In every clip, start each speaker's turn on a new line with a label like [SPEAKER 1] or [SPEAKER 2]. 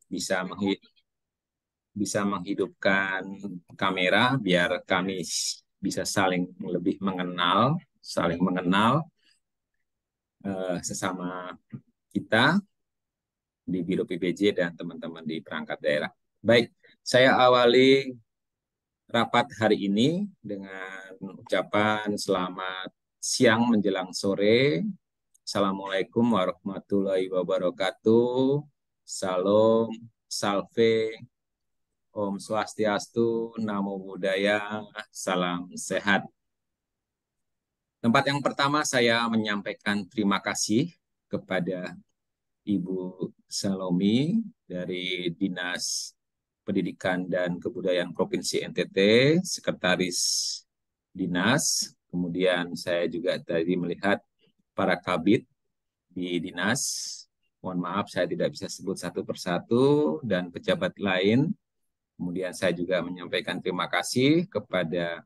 [SPEAKER 1] bisa bisa menghidupkan kamera biar kami bisa saling mengenal sesama kita di Biro PPJ dan teman-teman di perangkat daerah. Baik, saya awali rapat hari ini dengan ucapan selamat siang menjelang sore. Assalamualaikum warahmatullahi wabarakatuh. Salam, salve, Om Swastiastu, Namo Buddhaya, salam sehat. Tempat yang pertama saya menyampaikan terima kasih kepada Ibu Salomi dari Dinas Pendidikan dan Kebudayaan Provinsi NTT, Sekretaris Dinas. Kemudian saya juga tadi melihat para kabid di dinas. Mohon maaf saya tidak bisa sebut satu persatu dan pejabat lain. Kemudian saya juga menyampaikan terima kasih kepada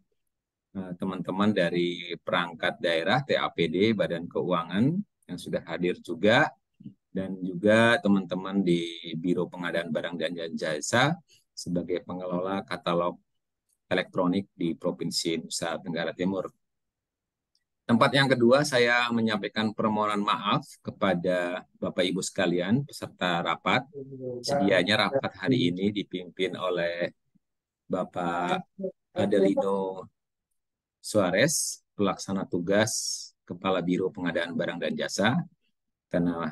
[SPEAKER 1] teman-teman dari perangkat daerah TAPD Badan Keuangan yang sudah hadir juga dan juga teman-teman di Biro Pengadaan Barang dan Jasa sebagai pengelola katalog elektronik di Provinsi Nusa Tenggara Timur. Tempat yang kedua, saya menyampaikan permohonan maaf kepada Bapak Ibu sekalian, peserta rapat. Sedianya rapat hari ini dipimpin oleh Bapak Adelino Suarez, pelaksana tugas Kepala Biro Pengadaan Barang dan Jasa, karena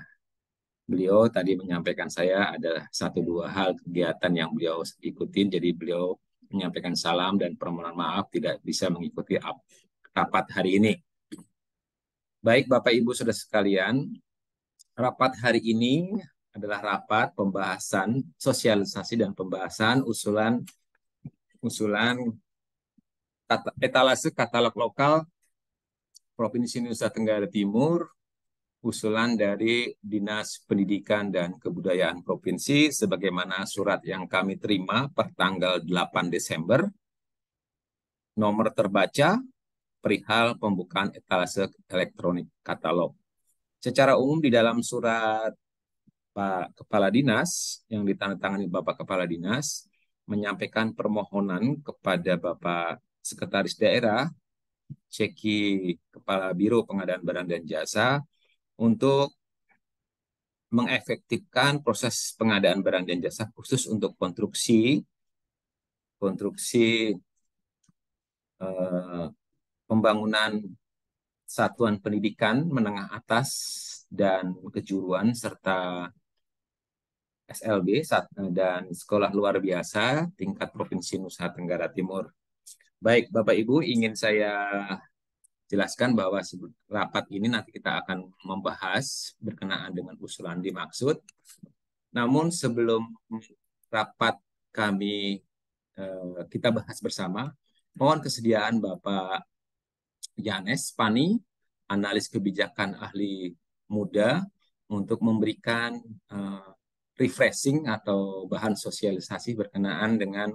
[SPEAKER 1] beliau tadi menyampaikan saya ada satu dua hal kegiatan yang beliau ikutin, jadi beliau menyampaikan salam dan permohonan maaf tidak bisa mengikuti rapat hari ini. Baik Bapak Ibu Saudara sekalian, rapat hari ini adalah rapat pembahasan sosialisasi dan pembahasan usulan etalase katalog lokal Provinsi Nusa Tenggara Timur, usulan dari Dinas Pendidikan dan Kebudayaan Provinsi sebagaimana surat yang kami terima per tanggal 8 Desember, nomor terbaca perihal pembukaan etalase elektronik katalog. Secara umum di dalam surat Pak Kepala Dinas yang ditandatangani Bapak Kepala Dinas menyampaikan permohonan kepada Bapak Sekretaris Daerah, Ceki Kepala Biro Pengadaan Barang dan Jasa untuk mengefektifkan proses pengadaan barang dan jasa khusus untuk konstruksi eh, pembangunan satuan pendidikan menengah atas dan kejuruan serta SLB dan sekolah luar biasa tingkat Provinsi Nusa Tenggara Timur. Baik, Bapak Ibu, ingin saya jelaskan bahwa rapat ini nanti kita akan membahas berkenaan dengan usulan dimaksud. Namun sebelum rapat kami kita bahas bersama, mohon kesediaan Bapak Yanes Pani, analis kebijakan ahli muda, untuk memberikan refreshing atau bahan sosialisasi berkenaan dengan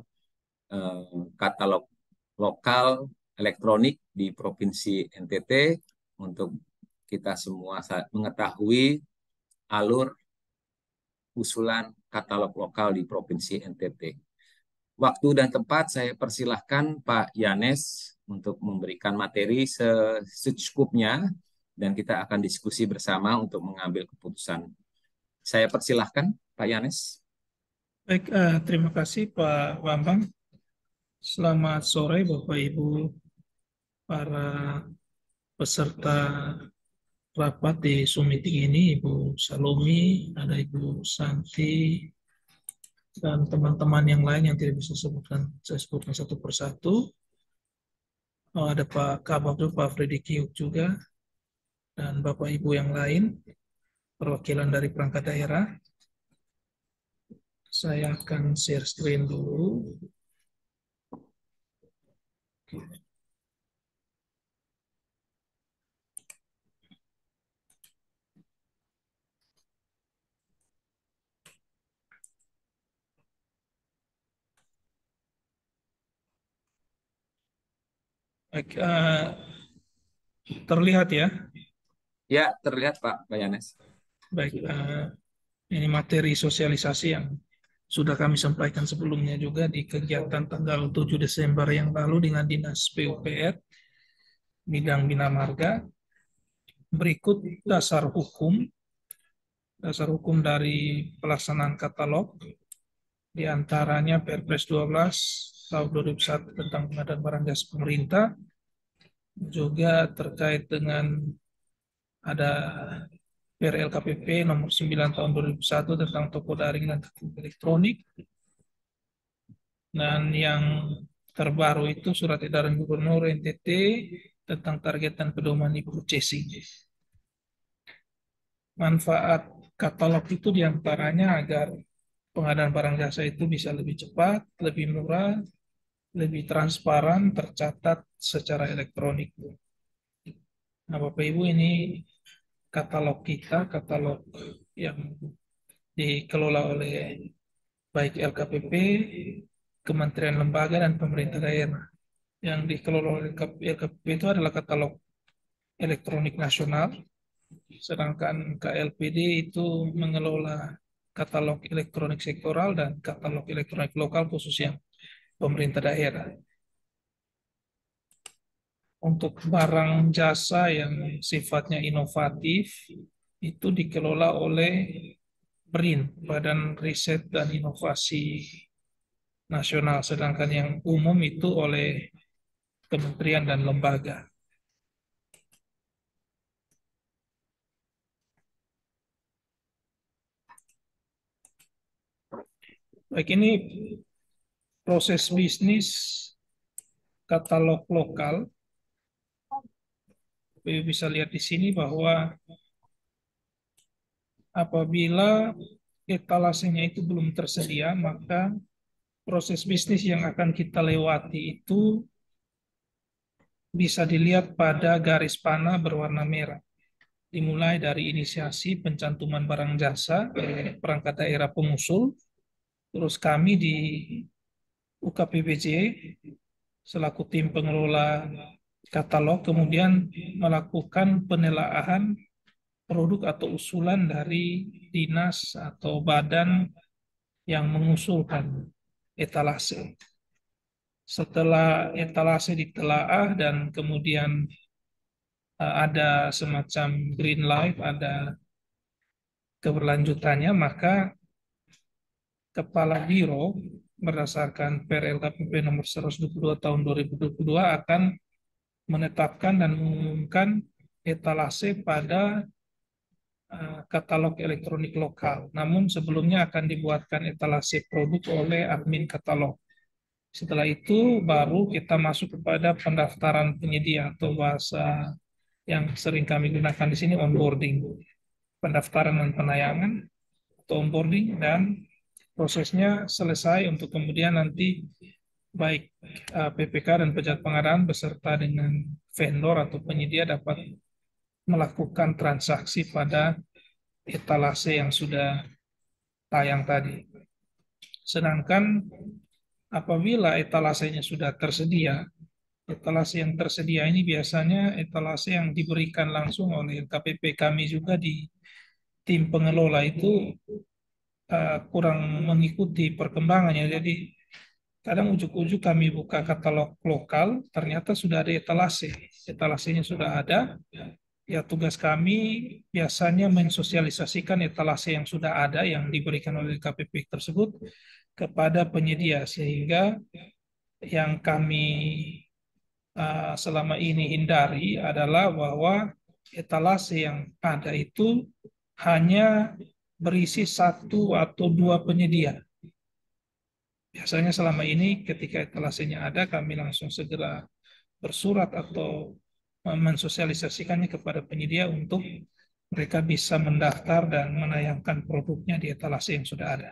[SPEAKER 1] katalog lokal elektronik di Provinsi NTT untuk kita semua mengetahui alur usulan katalog lokal di Provinsi NTT. Waktu dan tempat saya persilahkan Pak Yanes untuk memberikan materi secukupnya dan kita akan diskusi bersama untuk mengambil keputusan. Saya persilahkan Pak Yanes.
[SPEAKER 2] Baik, terima kasih Pak Bambang. Selamat sore Bapak Ibu para peserta rapat di Zoom meeting ini, Ibu Salomi, ada Ibu Santi, dan teman-teman yang lain yang tidak bisa saya sebutkan satu persatu. Ada Pak Kabak, Pak Freddy Kiuk juga, dan Bapak Ibu yang lain, perwakilan dari perangkat daerah. Saya akan share screen dulu. Baik, terlihat ya.
[SPEAKER 1] Ya, terlihat Pak Yanes.
[SPEAKER 2] Baik, Ini materi sosialisasi yang sudah kami sampaikan sebelumnya juga di kegiatan tanggal 7 Desember yang lalu dengan Dinas PUPR bidang Bina Marga. Berikut dasar hukum dari pelaksanaan katalog, di antaranya Perpres 12 tahun 2001 tentang pengadaan barang jasa pemerintah, juga terkait dengan ada PRLKPP nomor 9 tahun 2001 tentang toko daring dan toko elektronik, dan yang terbaru itu Surat Edaran Gubernur NTT tentang target dan pedoman e-purchasing. Manfaat katalog itu diantaranya agar pengadaan barang jasa itu bisa lebih cepat, lebih murah, lebih transparan, tercatat secara elektronik. Nah, Bapak Ibu, ini katalog kita, katalog yang dikelola oleh baik LKPP, Kementerian Lembaga, dan pemerintah daerah. Yang dikelola oleh LKPP itu adalah katalog elektronik nasional, sedangkan KLPD itu mengelola katalog elektronik sektoral dan katalog elektronik lokal khususnya pemerintah daerah. Untuk barang jasa yang sifatnya inovatif itu dikelola oleh BRIN, Badan Riset dan Inovasi Nasional, sedangkan yang umum itu oleh kementerian dan lembaga. Baik, ini proses bisnis katalog lokal. Bisa lihat di sini bahwa apabila etalasenya itu belum tersedia, maka proses bisnis yang akan kita lewati itu bisa dilihat pada garis panah berwarna merah. Dimulai dari inisiasi pencantuman barang jasa oleh perangkat daerah pengusul, terus kami di UKPBJ selaku tim pengelola katalog kemudian melakukan penelaahan produk atau usulan dari dinas atau badan yang mengusulkan etalase. Setelah etalase ditelaah dan kemudian ada semacam green light, ada keberlanjutannya, maka Kepala Biro berdasarkan PRLKPP nomor 122 tahun 2022 akan menetapkan dan mengumumkan etalase pada katalog elektronik lokal. Namun sebelumnya akan dibuatkan etalase produk oleh admin katalog. Setelah itu baru kita masuk kepada pendaftaran penyedia atau bahasa yang sering kami gunakan di sini onboarding. Pendaftaran dan penayangan atau onboarding, dan prosesnya selesai untuk kemudian nanti baik PPK dan pejabat pengadaan beserta dengan vendor atau penyedia dapat melakukan transaksi pada etalase yang sudah tayang tadi. Sedangkan apabila etalasenya sudah tersedia, etalase yang tersedia ini biasanya etalase yang diberikan langsung oleh LKPP. Kami juga di tim pengelola itu kurang mengikuti perkembangannya. Jadi kadang ujuk-ujuk kami buka katalog lokal, ternyata sudah ada etalase. Etalasenya sudah ada. Ya, tugas kami biasanya mensosialisasikan etalase yang sudah ada yang diberikan oleh KPP tersebut kepada penyedia, sehingga yang kami selama ini hindari adalah bahwa etalase yang ada itu hanya berisi satu atau dua penyedia. Biasanya selama ini ketika etalasenya ada, kami langsung segera bersurat atau mensosialisasikannya kepada penyedia untuk mereka bisa mendaftar dan menayangkan produknya di etalase yang sudah ada.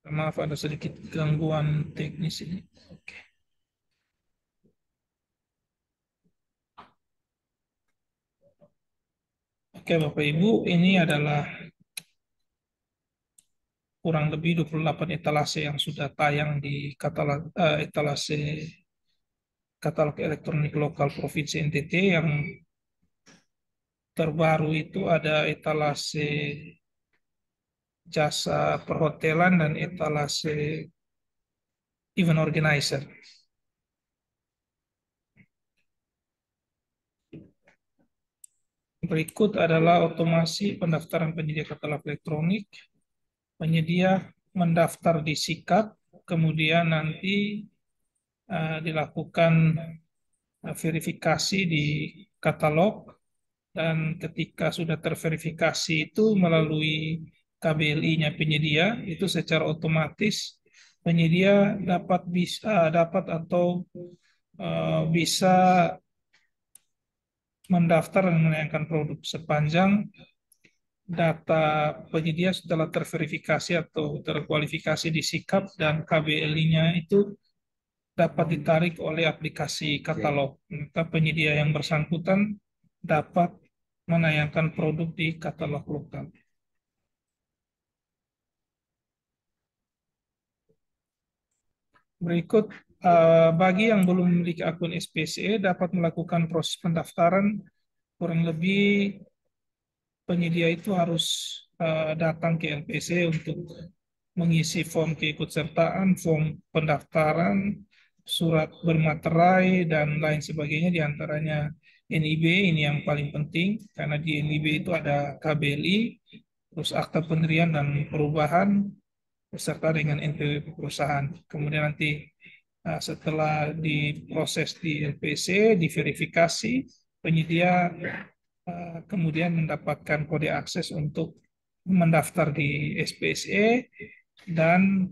[SPEAKER 2] Maaf ada sedikit gangguan teknis ini. Oke. Oke Bapak Ibu, ini adalah kurang lebih 28 etalase yang sudah tayang di etalase katalog elektronik lokal Provinsi NTT. Yang terbaru itu ada etalase jasa perhotelan dan etalase event organizer. Berikut adalah otomasi pendaftaran penyedia katalog elektronik. Penyedia mendaftar di Sikap, kemudian nanti dilakukan verifikasi di katalog, dan ketika sudah terverifikasi itu melalui KBLI-nya penyedia, itu secara otomatis penyedia dapat atau bisa mendaftar dan menayangkan produk sepanjang data penyedia setelah terverifikasi atau terkualifikasi di Sikap dan KBLI-nya itu dapat ditarik oleh aplikasi katalog. Maka penyedia yang bersangkutan dapat menayangkan produk di katalog lokal. Berikut, bagi yang belum memiliki akun SPSE dapat melakukan proses pendaftaran. Kurang lebih penyedia itu harus datang ke LPC untuk mengisi form keikutsertaan, form pendaftaran, surat bermaterai, dan lain sebagainya, diantaranya NIB. Ini yang paling penting, karena di NIB itu ada KBLI, terus akta pendirian dan perubahan, beserta dengan NPWP perusahaan. Kemudian nanti setelah diproses di LPC, diverifikasi, penyedia kemudian mendapatkan kode akses untuk mendaftar di SPSE dan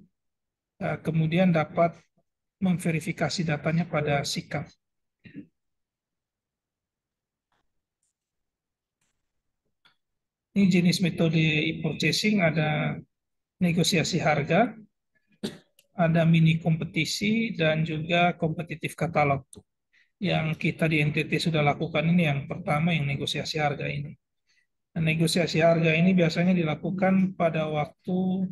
[SPEAKER 2] kemudian dapat memverifikasi datanya pada Sikap. Ini jenis metode e-purchasing, ada negosiasi harga, ada mini kompetisi, dan juga kompetitif katalog. Yang kita di NTT sudah lakukan ini yang pertama, yang negosiasi harga ini. Dan negosiasi harga ini biasanya dilakukan pada waktu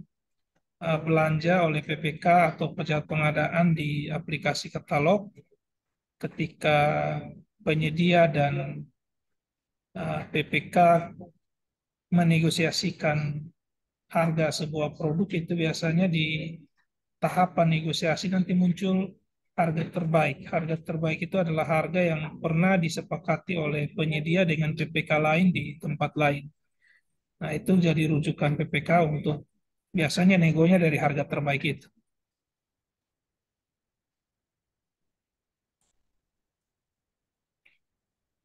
[SPEAKER 2] belanja oleh PPK atau pejabat pengadaan di aplikasi katalog, ketika penyedia dan PPK menegosiasikan harga sebuah produk. Itu biasanya di tahapan negosiasi nanti muncul harga terbaik. Harga terbaik itu adalah harga yang pernah disepakati oleh penyedia dengan PPK lain di tempat lain. Nah, itu jadi rujukan PPK untuk biasanya negonya dari harga terbaik itu.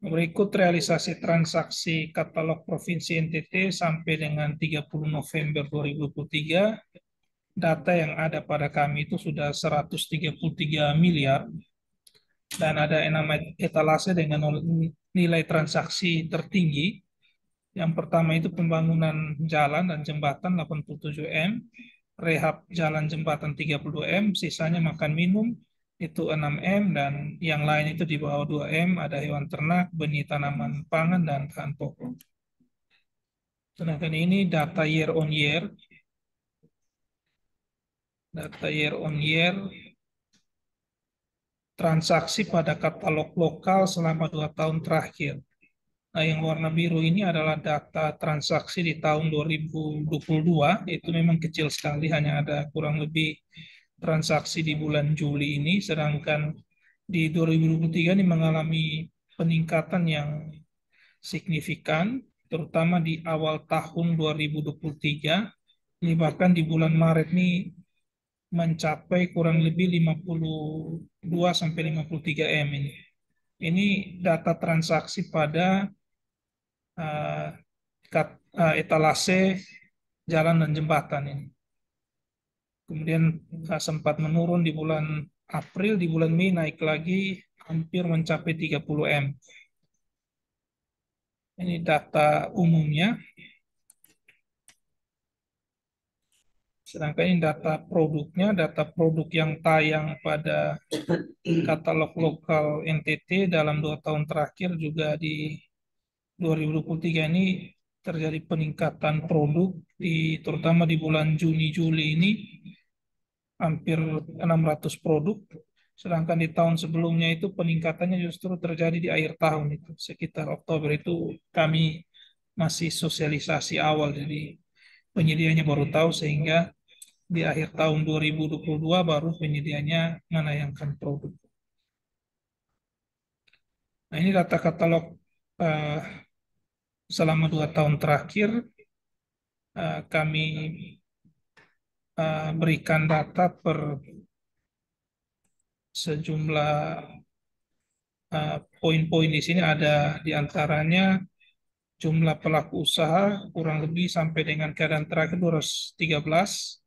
[SPEAKER 2] Berikut realisasi transaksi katalog Provinsi NTT sampai dengan 30 November 2023. Data yang ada pada kami itu sudah 133 miliar, dan ada 6 etalase dengan nilai transaksi tertinggi. Yang pertama itu pembangunan jalan dan jembatan 87 M, rehab jalan jembatan 32 M, sisanya makan minum itu 6 M, dan yang lain itu di bawah 2 M, ada hewan ternak, benih tanaman pangan, dan bahan pokok. Sedangkan ini data year on year. Data year on year transaksi pada katalog lokal selama 2 tahun terakhir. Nah, yang warna biru ini adalah data transaksi di tahun 2022. Itu memang kecil sekali, hanya ada kurang lebih transaksi di bulan Juli ini, sedangkan di 2023 ini mengalami peningkatan yang signifikan, terutama di awal tahun 2023. Ini bahkan di bulan Maret ini mencapai kurang lebih 52 sampai 53 M ini. Ini data transaksi pada etalase jalan dan jembatan ini. Kemudian sempat menurun di bulan April, di bulan Mei naik lagi hampir mencapai 30 M. Ini data umumnya. Sedangkan ini data produknya, data produk yang tayang pada katalog lokal NTT dalam 2 tahun terakhir juga di 2023 ini terjadi peningkatan produk terutama di bulan Juni Juli ini hampir 600 produk, sedangkan di tahun sebelumnya itu peningkatannya justru terjadi di akhir tahun itu sekitar Oktober itu kami masih sosialisasi awal, jadi penyedianya baru tahu sehingga di akhir tahun 2022 baru penyedianya menayangkan produk. Nah, ini data katalog eh, selama 2 tahun terakhir. Kami berikan data per sejumlah poin-poin. Di sini ada di antaranya jumlah pelaku usaha kurang lebih sampai dengan keadaan terakhir 213.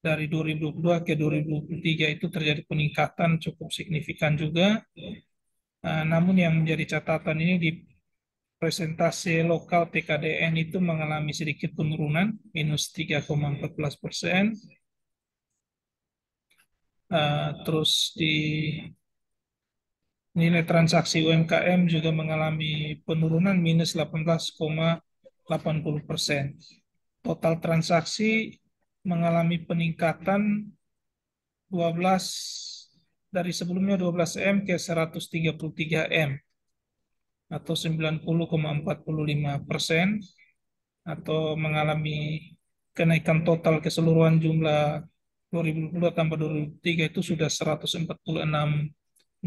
[SPEAKER 2] Dari 2022 ke 2023 itu terjadi peningkatan cukup signifikan juga. Namun yang menjadi catatan ini di presentasi lokal TKDN itu mengalami sedikit penurunan, minus 3,14%. Terus di nilai transaksi UMKM juga mengalami penurunan minus 18,80%. Total transaksi mengalami peningkatan 12 dari sebelumnya 12 M ke 133 M atau 90,45%, atau mengalami kenaikan total keseluruhan jumlah 2022 tambah 2023 itu sudah 146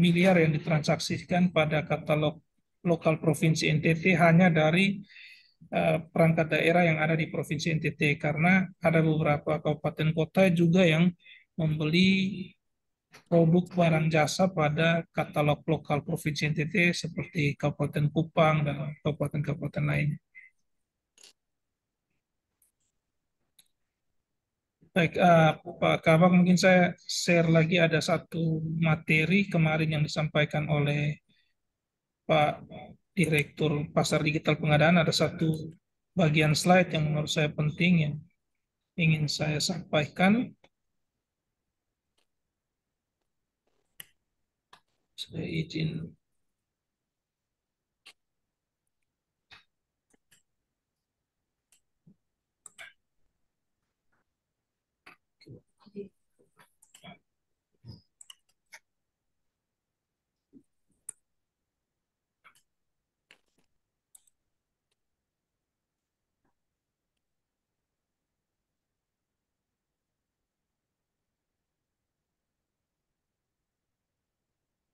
[SPEAKER 2] miliar yang ditransaksikan pada katalog lokal Provinsi NTT hanya dari perangkat daerah yang ada di Provinsi NTT, karena ada beberapa kabupaten kota juga yang membeli produk barang jasa pada katalog lokal Provinsi NTT seperti Kabupaten Kupang dan kabupaten-kabupaten lainnya. Baik, Pak Kabak, mungkin saya share lagi ada satu materi kemarin yang disampaikan oleh Pak Direktur Pasar Digital Pengadaan. Ada satu bagian slide yang menurut saya penting yang ingin saya sampaikan. Saya izin.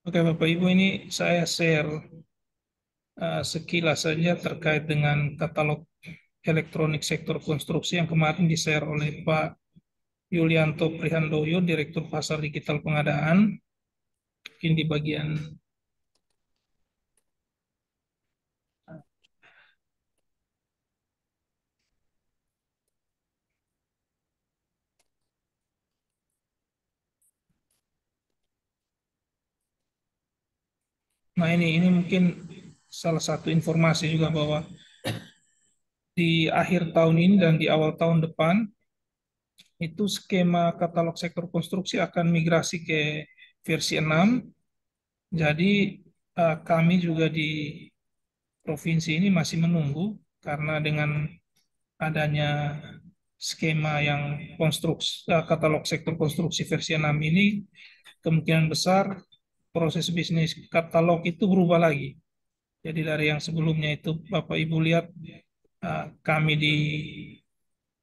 [SPEAKER 2] Oke, Bapak Ibu, ini saya share sekilas saja terkait dengan katalog elektronik sektor konstruksi yang kemarin di-share oleh Pak Yulianto Prihandoyo, Direktur Pasar Digital Pengadaan. Mungkin di bagian nah ini mungkin salah satu informasi juga bahwa di akhir tahun ini dan di awal tahun depan itu skema katalog sektor konstruksi akan migrasi ke versi 6. Jadi kami juga di provinsi ini masih menunggu, karena dengan adanya skema yang katalog sektor konstruksi versi 6 ini kemungkinan besar proses bisnis katalog itu berubah lagi. Jadi dari yang sebelumnya itu Bapak Ibu lihat kami di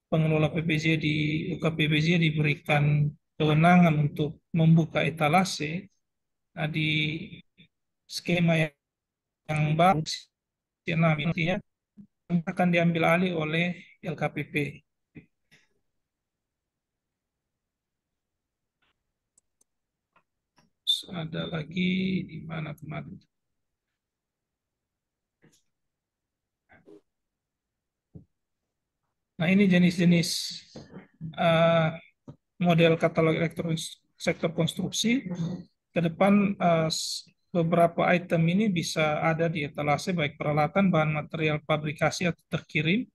[SPEAKER 2] pengelola PPJ di UKPPJ diberikan kewenangan untuk membuka etalase. Nah, di skema yang baru nantinya akan diambil alih oleh LKPP. Terus ada lagi di mana kemarin? Nah, ini jenis-jenis uh, model katalog elektronik sektor konstruksi. Ke depan beberapa item ini bisa ada di etalase, baik peralatan, bahan material fabrikasi atau terkirim.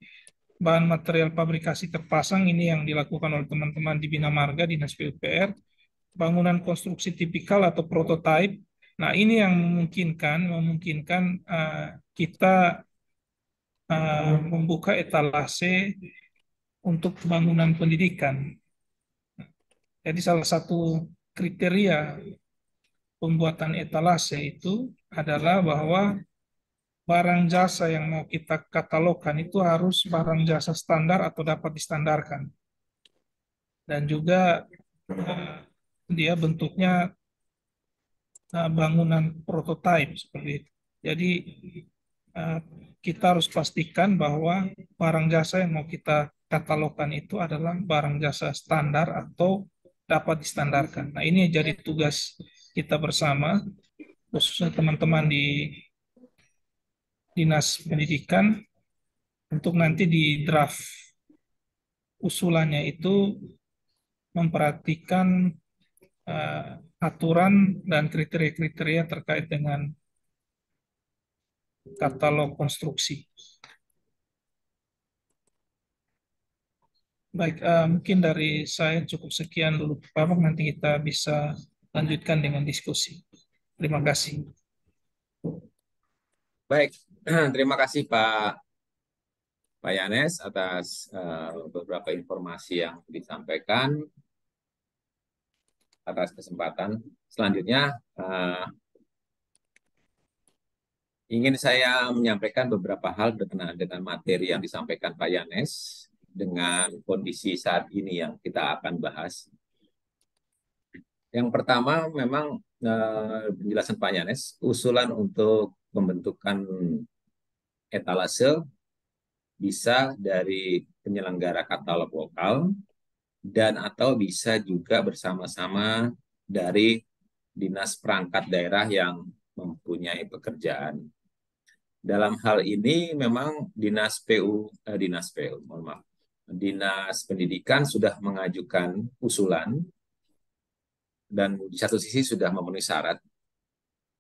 [SPEAKER 2] Bahan material fabrikasi terpasang ini yang dilakukan oleh teman-teman di Bina Marga, Dinas PUPR. Bangunan konstruksi tipikal atau prototipe. Nah, ini yang memungkinkan kita membuka etalase untuk pembangunan pendidikan. Jadi salah satu kriteria pembuatan etalase itu adalah bahwa barang jasa yang mau kita katalogkan itu harus barang jasa standar atau dapat distandarkan. Dan juga dia bentuknya bangunan prototipe seperti itu. Jadi eh, kita harus pastikan bahwa barang jasa yang mau kita katalogkan itu adalah barang jasa standar atau dapat distandarkan. Nah, ini jadi tugas kita bersama, khususnya teman-teman di Dinas Pendidikan, untuk nanti di draft usulannya itu memperhatikan aturan dan kriteria-kriteria terkait dengan katalog konstruksi. Baik, mungkin dari saya cukup sekian dulu, Pak. Nanti kita bisa lanjutkan dengan diskusi. Terima kasih.
[SPEAKER 1] Baik, terima kasih Pak Yanes atas beberapa informasi yang disampaikan, atas kesempatan. Selanjutnya, ingin saya menyampaikan beberapa hal berkenaan dengan materi yang disampaikan Pak Yanes dengan kondisi saat ini yang kita akan bahas. Yang pertama, memang penjelasan Pak Yanes, usulan untuk pembentukan etalase bisa dari penyelenggara katalog lokal dan atau bisa juga bersama-sama dari dinas perangkat daerah yang mempunyai pekerjaan. Dalam hal ini memang Dinas Pendidikan sudah mengajukan usulan dan di satu sisi sudah memenuhi syarat.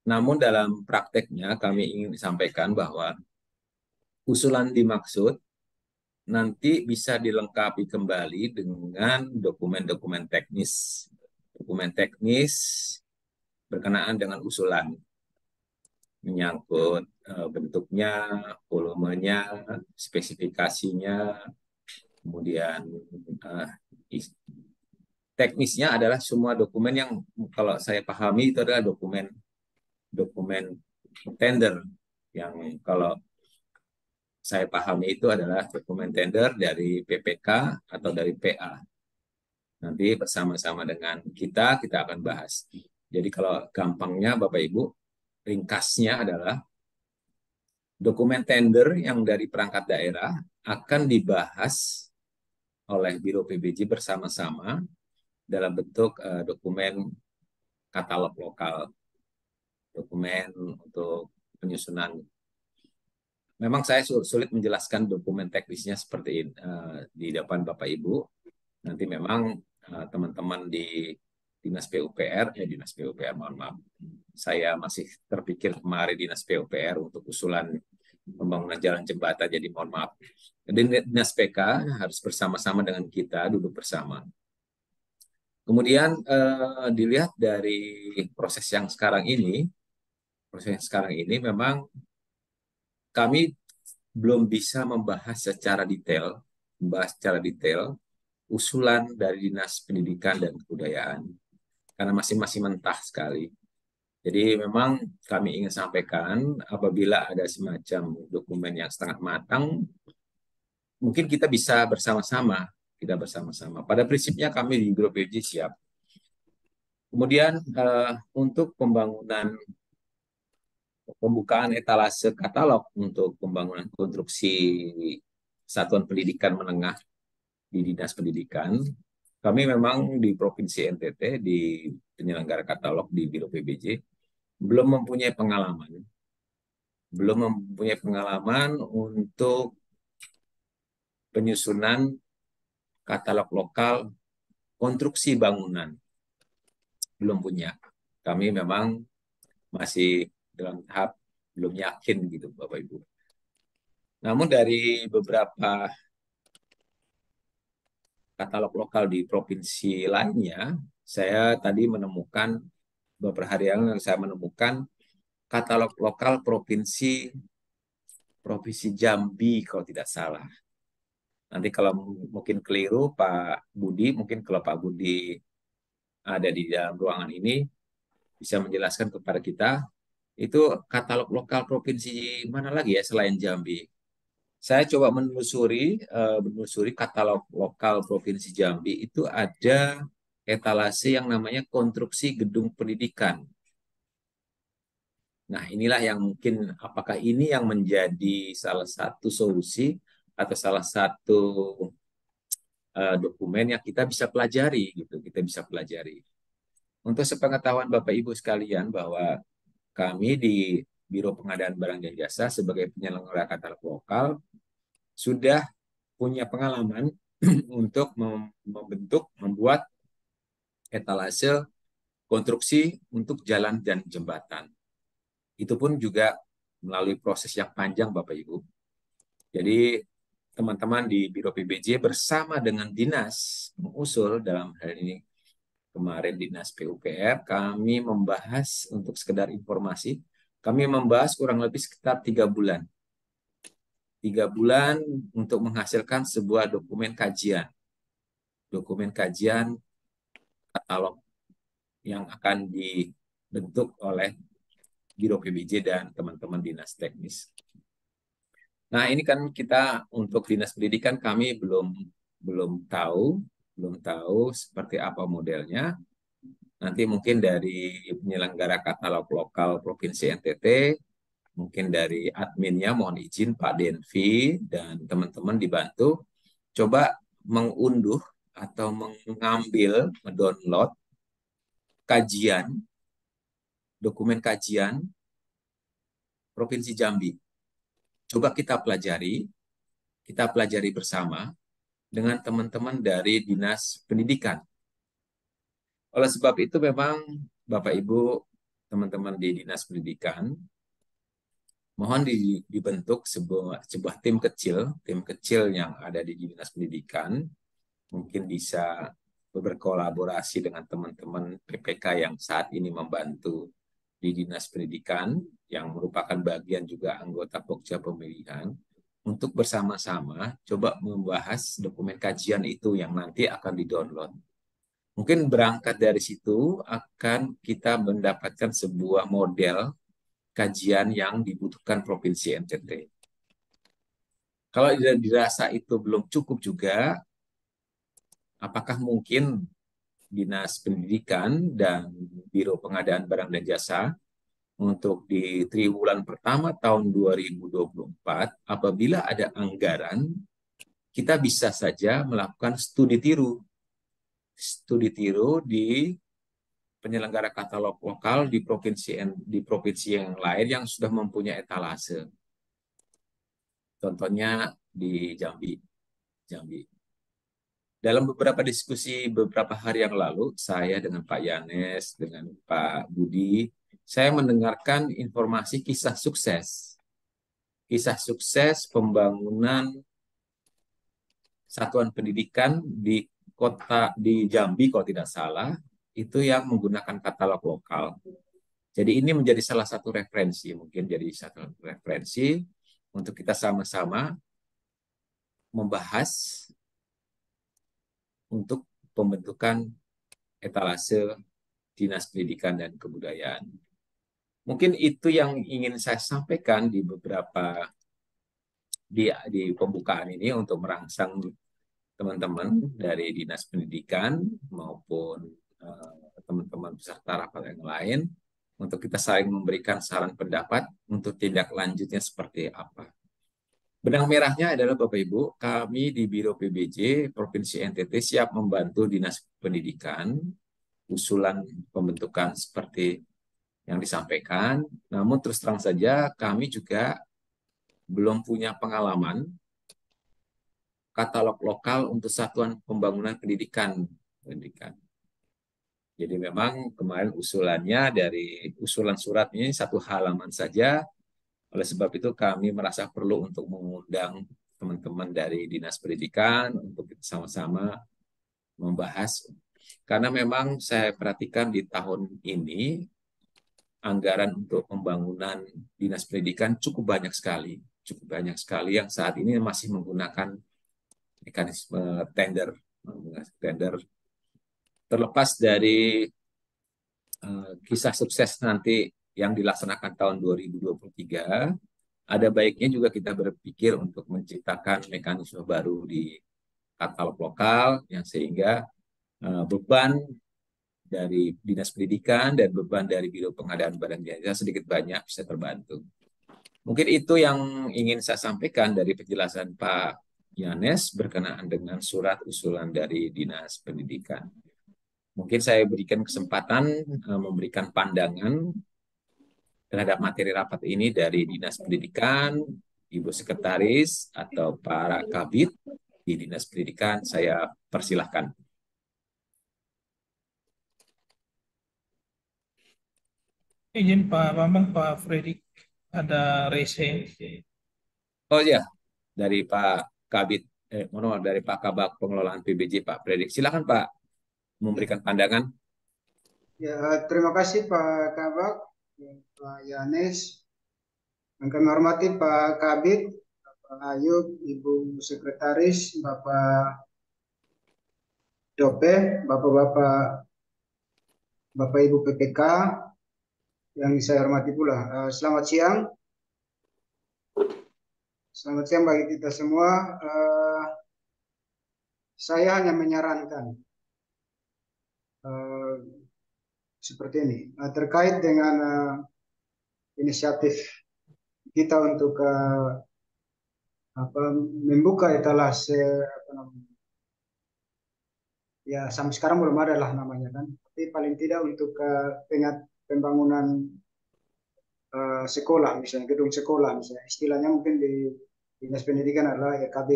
[SPEAKER 1] Namun dalam prakteknya kami ingin sampaikan bahwa usulan dimaksud nanti bisa dilengkapi kembali dengan dokumen-dokumen teknis. Dokumen teknis berkenaan dengan usulan, menyangkut bentuknya, volumenya, spesifikasinya, kemudian teknisnya adalah semua dokumen yang kalau saya pahami itu adalah dokumen tender yang kalau saya pahami itu adalah dokumen tender dari PPK atau dari PA. Nanti bersama-sama dengan kita akan bahas. Jadi kalau gampangnya Bapak Ibu, ringkasnya adalah dokumen tender yang dari perangkat daerah akan dibahas oleh Biro PBJ bersama-sama dalam bentuk dokumen katalog lokal, dokumen untuk penyusunan. Memang saya sulit menjelaskan dokumen teknisnya seperti ini, di depan Bapak Ibu. Nanti memang teman-teman di Dinas PUPR, mohon maaf. Saya masih terpikir kemarin Dinas PUPR untuk usulan pembangunan jalan jembatan, jadi mohon maaf. Jadi Dinas PK harus bersama-sama dengan kita, duduk bersama. Kemudian dilihat dari proses yang sekarang ini memang kami belum bisa membahas secara detail usulan dari Dinas Pendidikan dan Kebudayaan karena masing-masing mentah sekali. Jadi memang kami ingin sampaikan apabila ada semacam dokumen yang setengah matang, mungkin kita bisa bersama-sama. Pada prinsipnya kami di Grup PJ siap. Kemudian untuk pembukaan etalase katalog untuk pembangunan konstruksi satuan pendidikan menengah di Dinas Pendidikan, kami memang di Provinsi NTT, di penyelenggara katalog di Biro PBJ, belum mempunyai pengalaman untuk penyusunan katalog lokal konstruksi bangunan. Belum punya. Kami memang masih dalam tahap belum yakin gitu Bapak Ibu. Namun dari beberapa katalog lokal di provinsi lainnya, saya tadi menemukan beberapa hari yang saya menemukan katalog lokal provinsi Provinsi Jambi kalau tidak salah. Nanti kalau mungkin keliru Pak Budi, mungkin kalau Pak Budi ada di dalam ruangan ini bisa menjelaskan kepada kita itu katalog lokal provinsi mana lagi ya selain Jambi. Saya coba menelusuri katalog lokal provinsi Jambi itu ada etalase yang namanya konstruksi gedung pendidikan. Nah, inilah yang mungkin apakah ini yang menjadi salah satu solusi atau salah satu dokumen yang kita bisa pelajari gitu, kita bisa pelajari. Untuk sepengetahuan Bapak Ibu sekalian bahwa kami di Biro Pengadaan Barang dan Jasa sebagai penyelenggara katalog lokal sudah punya pengalaman untuk membuat etalase konstruksi untuk jalan dan jembatan. Itu pun juga melalui proses yang panjang Bapak Ibu. Jadi teman-teman di Biro PBJ bersama dengan dinas mengusul dalam hal ini kemarin dinas PUPR kami membahas untuk sekedar informasi, kami membahas kurang lebih sekitar 3 bulan. 3 bulan untuk menghasilkan sebuah dokumen kajian. Dokumen kajian katalog yang akan dibentuk oleh Biro PBJ dan teman-teman dinas teknis. Nah, ini kan kita untuk dinas pendidikan kami belum tahu seperti apa modelnya. Nanti mungkin dari penyelenggara katalog lokal Provinsi NTT, mungkin dari adminnya mohon izin Pak Denvi dan teman-teman dibantu coba mengunduh atau mengambil, mendownload kajian, dokumen kajian Provinsi Jambi. Coba kita pelajari bersama dengan teman-teman dari Dinas Pendidikan. Oleh sebab itu memang Bapak Ibu, teman-teman di Dinas Pendidikan, mohon dibentuk sebuah tim kecil yang ada di Dinas Pendidikan, mungkin bisa berkolaborasi dengan teman-teman PPK yang saat ini membantu di Dinas Pendidikan, yang merupakan bagian juga anggota Pokja Pemilihan, untuk bersama-sama coba membahas dokumen kajian itu yang nanti akan di-download. Mungkin berangkat dari situ akan kita mendapatkan sebuah model kajian yang dibutuhkan Provinsi NTT. Kalau dirasa itu belum cukup juga, apakah mungkin Dinas Pendidikan dan Biro Pengadaan Barang dan Jasa untuk di triwulan pertama tahun 2024, apabila ada anggaran, kita bisa saja melakukan studi tiru di penyelenggara katalog lokal di provinsi yang lain yang sudah mempunyai etalase. Contohnya di Jambi. Dalam beberapa diskusi beberapa hari yang lalu, saya dengan Pak Yanes, dengan Pak Budi, saya mendengarkan informasi kisah sukses pembangunan satuan pendidikan di kota di Jambi kalau tidak salah, itu yang menggunakan katalog lokal. Jadi ini menjadi salah satu referensi, mungkin jadi satu referensi untuk kita sama-sama membahas untuk pembentukan etalase Dinas Pendidikan dan Kebudayaan. Mungkin itu yang ingin saya sampaikan di pembukaan ini untuk merangsang teman-teman dari Dinas Pendidikan maupun teman-teman peserta rapat yang lain untuk kita saling memberikan saran pendapat untuk tindak lanjutnya seperti apa. Benang merahnya adalah Bapak Ibu, kami di Biro PBJ Provinsi NTT siap membantu Dinas Pendidikan usulan pembentukan seperti yang disampaikan. Namun terus terang saja kami juga belum punya pengalaman katalog lokal untuk satuan pembangunan pendidikan. Jadi memang kemarin usulan surat ini 1 halaman saja. Oleh sebab itu kami merasa perlu untuk mengundang teman-teman dari Dinas Pendidikan untuk sama-sama membahas. Karena memang saya perhatikan di tahun ini anggaran untuk pembangunan Dinas Pendidikan cukup banyak sekali. cukup banyak sekali yang saat ini masih menggunakan mekanisme tender. Tender terlepas dari kisah sukses nanti yang dilaksanakan tahun 2023, ada baiknya juga kita berpikir untuk menciptakan mekanisme baru di katalog lokal yang sehingga beban dari Dinas Pendidikan dan beban dari Biro Pengadaan Barang Jasa sedikit banyak bisa terbantu. Mungkin itu yang ingin saya sampaikan dari penjelasan Pak Yanes berkenaan dengan surat usulan dari Dinas Pendidikan. Mungkin saya berikan kesempatan memberikan pandangan terhadap materi rapat ini dari Dinas Pendidikan, Ibu Sekretaris, atau para kabit di Dinas Pendidikan. Saya persilahkan.
[SPEAKER 2] Izin Pak Bambang, Pak Fredrik ada rese.
[SPEAKER 1] Oh ya, dari Pak Kabit, mohon maaf, dari Pak Kabak Pengelolaan PBJ, Pak Predik. Silakan Pak
[SPEAKER 3] Ya,
[SPEAKER 1] memberikan pandangan.
[SPEAKER 3] ya, terima kasih Pak Kabak, Pak Yanes, yang kami hormati Pak Kabit, Pak Ayub, Ibu Sekretaris, Bapak Dope, Bapak-Bapak, Bapak Ibu PPK, yang saya hormati pula. Selamat siang, selamat siang bagi kita semua. Saya hanya menyarankan eh, seperti ini, terkait dengan inisiatif kita untuk membuka etalase apa namanya, ya sampai sekarang belum ada lah namanya kan, tapi paling tidak untuk pembangunan sekolah, misalnya gedung sekolah, misalnya istilahnya mungkin di Dinas Pendidikan adalah EKB.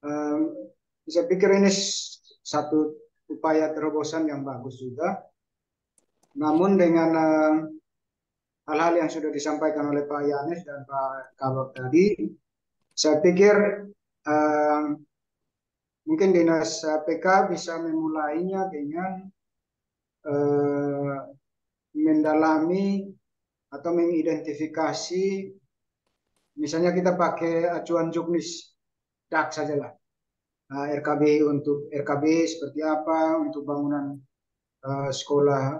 [SPEAKER 3] Um, saya pikir ini satu upaya terobosan yang bagus juga, namun dengan hal-hal yang sudah disampaikan oleh Pak Yanes dan Pak Kabak tadi, saya pikir um, mungkin Dinas PK bisa memulainya dengan eh, mendalami atau mengidentifikasi, misalnya kita pakai acuan juknis DAK sajalah. RKB untuk RKB seperti apa untuk bangunan sekolah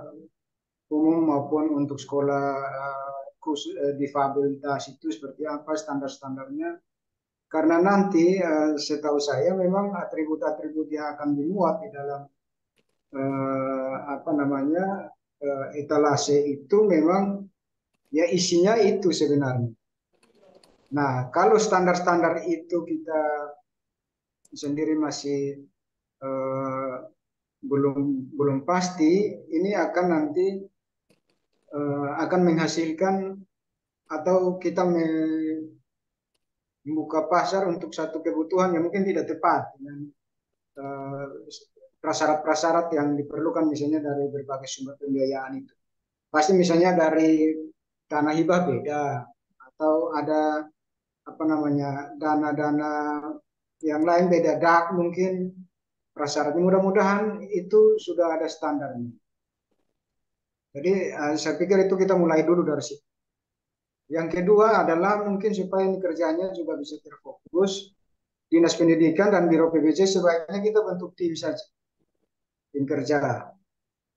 [SPEAKER 3] umum maupun untuk sekolah difabilitas itu seperti apa standar-standarnya. Karena nanti setahu saya memang atribut-atribut yang akan dimuat di dalam apa namanya etalase itu memang ya isinya itu sebenarnya. Nah, kalau standar-standar itu kita sendiri masih eh, belum belum pasti, ini akan nanti akan menghasilkan atau kita membuka pasar untuk satu kebutuhan yang mungkin tidak tepat dengan eh, prasyarat-prasyarat yang diperlukan misalnya dari berbagai sumber pembiayaan itu. Pasti misalnya dari dana hibah beda atau ada apa namanya dana-dana yang lain beda, DAK mungkin prasyaratnya, mudah-mudahan itu sudah ada standarnya. Jadi saya pikir itu kita mulai dulu dari situ. Yang kedua adalah mungkin supaya ini kerjanya juga bisa terfokus, Dinas Pendidikan dan Biro PBJ sebaiknya kita bentuk tim saja, tim kerja.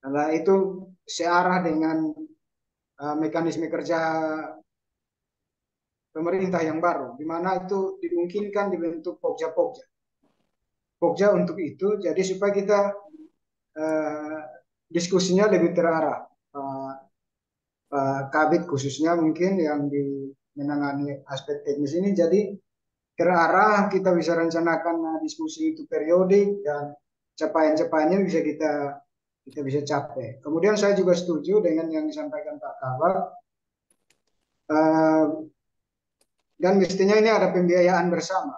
[SPEAKER 3] Nah, itu searah dengan mekanisme kerja pemerintah yang baru, di mana itu dimungkinkan dibentuk pokja-pokja. Pokja untuk itu, jadi supaya kita uh, diskusinya lebih terarah. Kabit khususnya mungkin yang menangani aspek teknis ini, jadi terarah kita bisa rencanakan diskusi itu periodik dan capaian-capaiannya bisa kita bisa capai. Kemudian saya juga setuju dengan yang disampaikan Pak Kabar, dan mestinya ini ada pembiayaan bersama.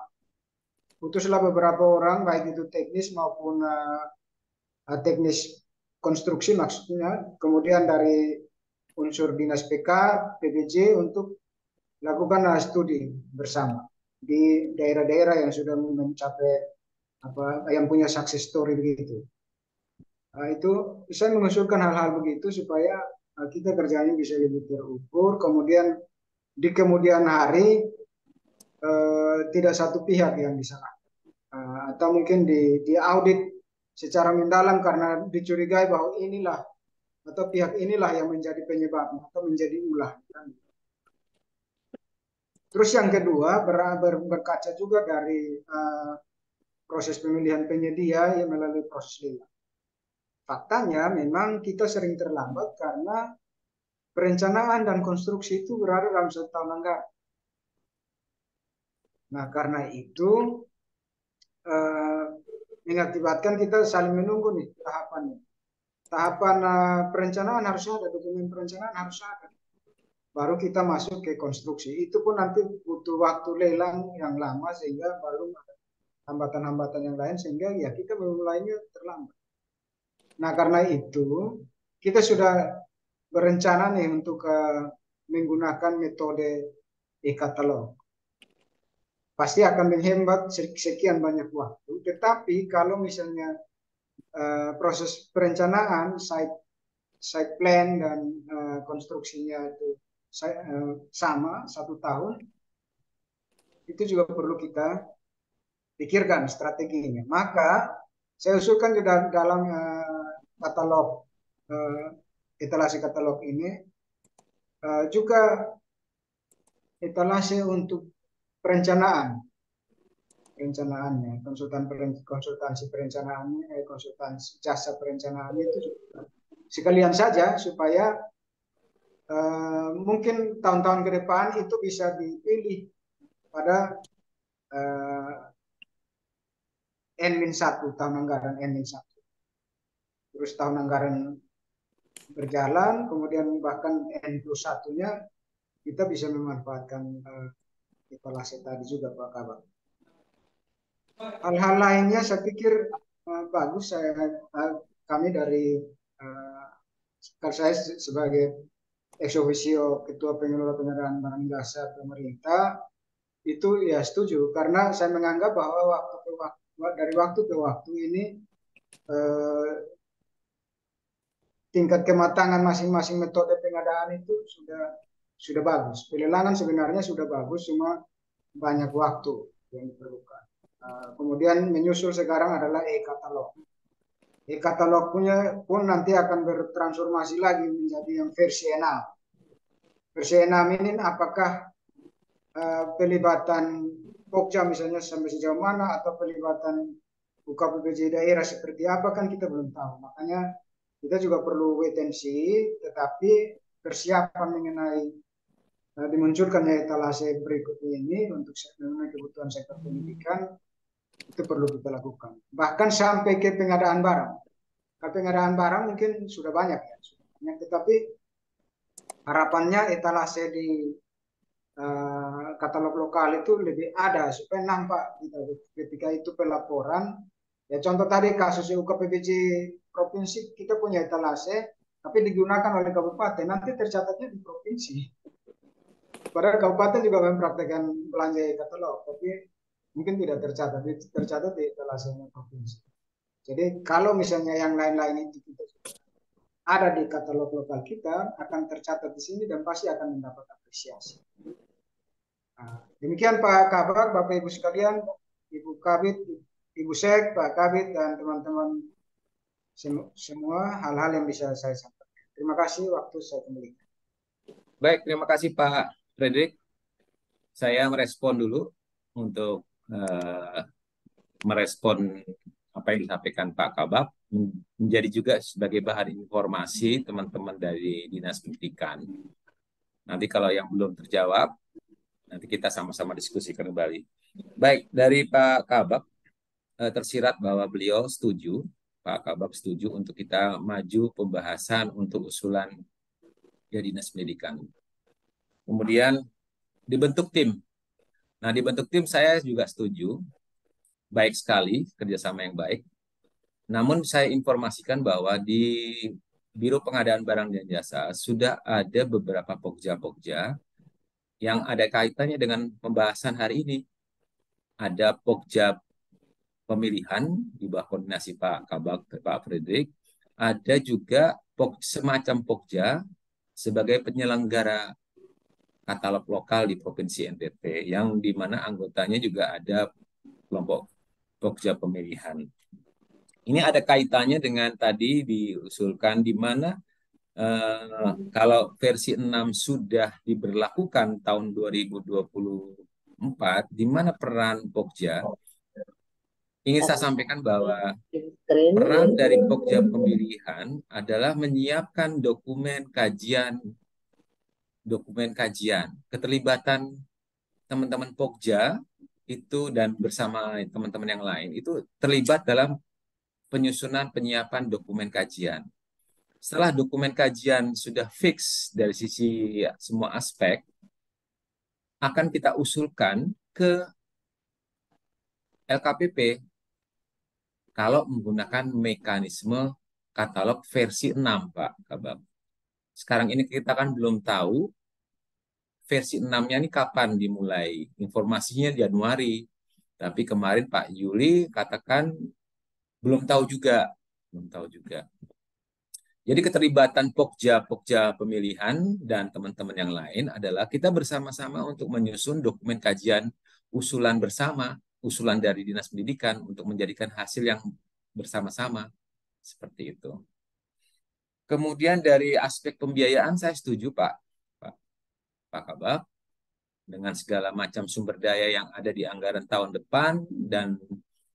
[SPEAKER 3] Putuslah beberapa orang, baik itu teknis maupun teknis konstruksi maksudnya, kemudian dari unsur Dinas PK, PBJ untuk lakukan studi bersama di daerah-daerah yang sudah mencapai yang punya success story begitu. Itu saya mengusulkan hal-hal begitu supaya kita kerjanya bisa lebih terukur, kemudian di kemudian hari tidak satu pihak yang disalahkan. Atau mungkin diaudit secara mendalam karena dicurigai bahwa inilah atau pihak inilah yang menjadi penyebab atau menjadi ulah. Terus yang kedua berkaca juga dari proses pemilihan penyedia yang melalui proses lelang. Faktanya memang kita sering terlambat karena perencanaan dan konstruksi itu berada dalam 1 tahun anggaran. Nah, karena itu mengakibatkan kita saling menunggu nih tahapannya. Tahapan perencanaan harusnya ada, dokumen perencanaan harus ada. Baru kita masuk ke konstruksi. Itu pun nanti butuh waktu lelang yang lama sehingga baru ada hambatan-hambatan yang lain sehingga ya kita memulainya terlambat. Nah, karena itu kita sudah berencana nih untuk menggunakan metode e-katalog. Pasti akan menghemat sekian banyak waktu. Tetapi kalau misalnya proses perencanaan, site plan dan konstruksinya itu sama 1 tahun, itu juga perlu kita pikirkan strateginya. Maka saya usulkan juga dalam katalog etalase katalog ini juga etalase untuk perencanaannya, konsultansi perencanaannya, konsultansi jasa perencanaannya itu juga sekalian saja supaya mungkin tahun-tahun ke depan itu bisa dipilih pada N-1 tahun anggaran N-1. Terus tahun anggaran berjalan, kemudian bahkan N+1-nya kita bisa memanfaatkan etalase tadi juga Pak Kabak. Hal-hal lainnya saya pikir bagus. Kami dari saya sebagai ex officio ketua pengelola pengadaan barang jasa pemerintah itu ya setuju karena saya menganggap bahwa dari waktu ke waktu ini tingkat kematangan masing-masing metode pengadaan itu sudah bagus. Pelelangan sebenarnya sudah bagus, cuma banyak waktu yang diperlukan. Kemudian menyusul sekarang adalah e-katalog. E-katalog pun nanti akan bertransformasi lagi menjadi yang versi 6. Versi 6 ini apakah pelibatan Pokja misalnya sampai sejauh mana atau pelibatan UKPPJ daerah seperti apa kan kita belum tahu. Makanya kita juga perlu wait and see, tetapi persiapan mengenai dimunculkannya etalase berikut ini untuk memenuhi kebutuhan sektor pendidikan itu perlu kita lakukan. Bahkan sampai ke pengadaan barang. Kalau pengadaan barang mungkin sudah banyak ya, tetapi harapannya etalase di katalog lokal itu lebih ada supaya nampak ketika itu pelaporan. Ya contoh tadi kasus UKPPJ provinsi kita punya etalase, tapi digunakan oleh kabupaten nanti tercatatnya di provinsi. Padahal kabupaten juga mempraktekkan belanja katalog, tapi mungkin tidak tercatat di etalasenya provinsi. Jadi kalau misalnya yang lain-lain itu kita ada di katalog lokal kita akan tercatat di sini dan pasti akan mendapat apresiasi. Nah, demikian Pak Kabak, Bapak Ibu sekalian, Ibu Kabit, Ibu Sek, Pak Kabit dan teman-teman semua hal-hal yang bisa saya sampaikan. Terima kasih, waktu saya kembalikan.
[SPEAKER 1] Baik, terima kasih Pak Frederick. Saya merespon dulu untuk merespon apa yang disampaikan Pak Kabak, menjadi juga sebagai bahan informasi teman-teman dari Dinas Pendidikan. Nanti kalau yang belum terjawab, nanti kita sama-sama diskusikan kembali. Baik, dari Pak Kabak tersirat bahwa beliau setuju, Pak Kabak setuju untuk kita maju pembahasan untuk usulan ya Dinas Pendidikan. Kemudian dibentuk tim. Nah, dibentuk tim saya juga setuju. Baik sekali, kerjasama yang baik. Namun saya informasikan bahwa di Biro Pengadaan Barang dan Jasa sudah ada beberapa pokja-pokja yang ada kaitannya dengan pembahasan hari ini. Ada pokja pemilihan di bawah koordinasi Pak Kabak, Pak Frederick. Ada juga semacam pokja sebagai penyelenggara katalog lokal di Provinsi NTT, yang di mana anggotanya juga ada kelompok Pokja pemilihan. Ini ada kaitannya dengan tadi diusulkan di mana kalau versi 6 sudah diberlakukan tahun 2024, di mana peran Pokja, ingin saya sampaikan bahwa peran dari Pokja pemilihan adalah menyiapkan dokumen kajian, keterlibatan teman-teman Pokja itu dan bersama teman-teman yang lain itu terlibat dalam penyusunan penyiapan dokumen kajian. Setelah dokumen kajian sudah fix dari sisi semua aspek, akan kita usulkan ke LKPP kalau menggunakan mekanisme katalog versi 6, Pak Kabab. Sekarang ini kita kan belum tahu versi 6-nya ini kapan dimulai. Informasinya Januari. Tapi kemarin Pak Yuli katakan belum tahu juga. Belum tahu juga. Jadi keterlibatan Pokja pemilihan dan teman-teman yang lain adalah kita bersama-sama untuk menyusun dokumen kajian usulan bersama, usulan dari Dinas Pendidikan untuk menjadikan hasil yang bersama-sama. Seperti itu. Kemudian dari aspek pembiayaan saya setuju Pak Kabak, dengan segala macam sumber daya yang ada di anggaran tahun depan dan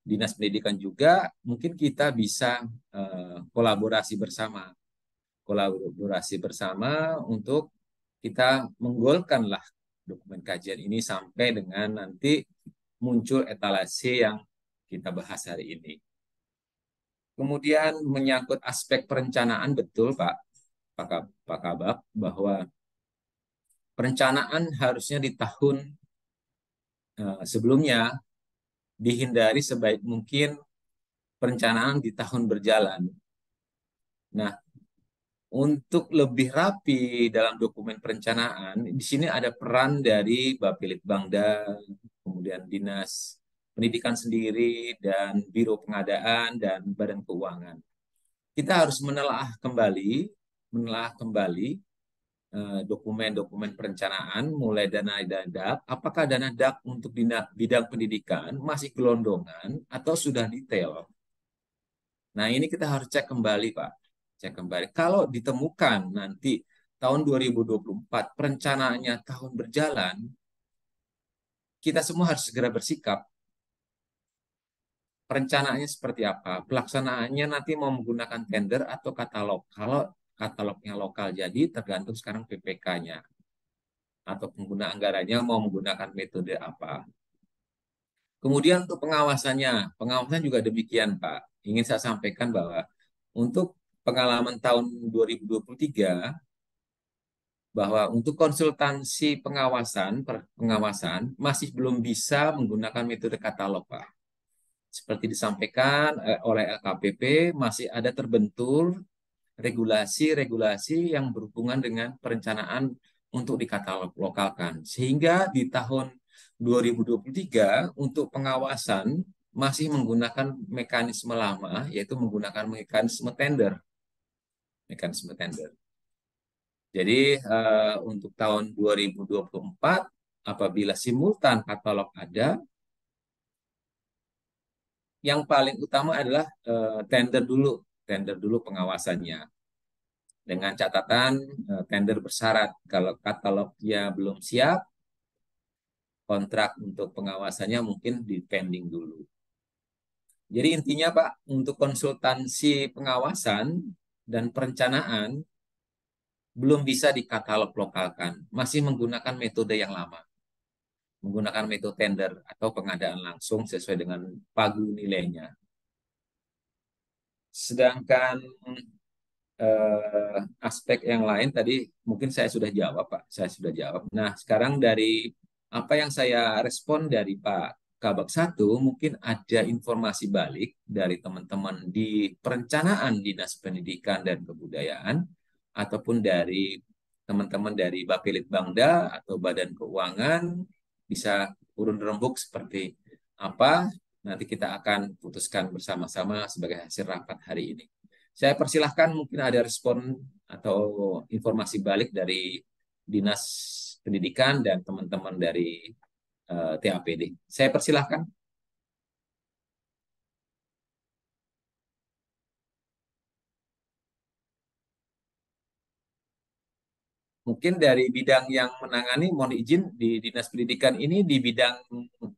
[SPEAKER 1] Dinas Pendidikan juga, mungkin kita bisa kolaborasi bersama untuk kita menggolkanlah dokumen kajian ini sampai dengan nanti muncul etalase yang kita bahas hari ini. Kemudian menyangkut aspek perencanaan, betul Pak Kabak, bahwa perencanaan harusnya di tahun sebelumnya dihindari sebaik mungkin perencanaan di tahun berjalan. Nah, untuk lebih rapi dalam dokumen perencanaan, di sini ada peran dari Bapelitbangda, kemudian Dinas Pendidikan sendiri, dan Biro Pengadaan, dan Badan Keuangan. Kita harus menelaah kembali dokumen-dokumen perencanaan, mulai dana DAK, apakah dana DAK untuk bidang pendidikan masih gelondongan atau sudah detail. Nah, ini kita harus cek kembali, Pak. Cek kembali. Kalau ditemukan nanti tahun 2024 perencanaannya tahun berjalan, kita semua harus segera bersikap. Perencanaannya seperti apa? Pelaksanaannya nanti mau menggunakan tender atau katalog. Kalau katalognya lokal jadi tergantung sekarang PPK-nya. Atau pengguna anggarannya mau menggunakan metode apa. Kemudian untuk pengawasan juga demikian, Pak. Ingin saya sampaikan bahwa untuk pengalaman tahun 2023, bahwa untuk konsultansi pengawasan masih belum bisa menggunakan metode katalog, Pak. Seperti disampaikan oleh LKPP, masih ada terbentur regulasi-regulasi yang berhubungan dengan perencanaan untuk dikatalog lokalkan. Sehingga di tahun 2023 untuk pengawasan masih menggunakan mekanisme lama, yaitu menggunakan mekanisme tender. Jadi untuk tahun 2024, apabila simultan katalog ada, yang paling utama adalah tender dulu pengawasannya. Dengan catatan tender bersyarat, kalau katalognya belum siap, kontrak untuk pengawasannya mungkin dipending dulu. Jadi intinya Pak, untuk konsultansi pengawasan dan perencanaan belum bisa dikatalog lokalkan, masih menggunakan metode yang lama. Menggunakan metode tender atau pengadaan langsung sesuai dengan pagu nilainya. Sedangkan aspek yang lain tadi mungkin saya sudah jawab, Pak. Saya sudah jawab. Nah, sekarang dari apa yang saya respon dari Pak Kabak 1, mungkin ada informasi balik dari teman-teman di perencanaan Dinas Pendidikan dan Kebudayaan, ataupun dari teman-teman dari Bapelitbangda atau Badan Keuangan, bisa urun rembuk seperti apa, nanti kita akan putuskan bersama-sama sebagai hasil rapat hari ini. Saya persilahkan mungkin ada respon atau informasi balik dari Dinas Pendidikan dan teman-teman dari TAPD. Saya persilahkan. Mungkin dari bidang yang menangani, mohon izin, di Dinas Pendidikan ini di bidang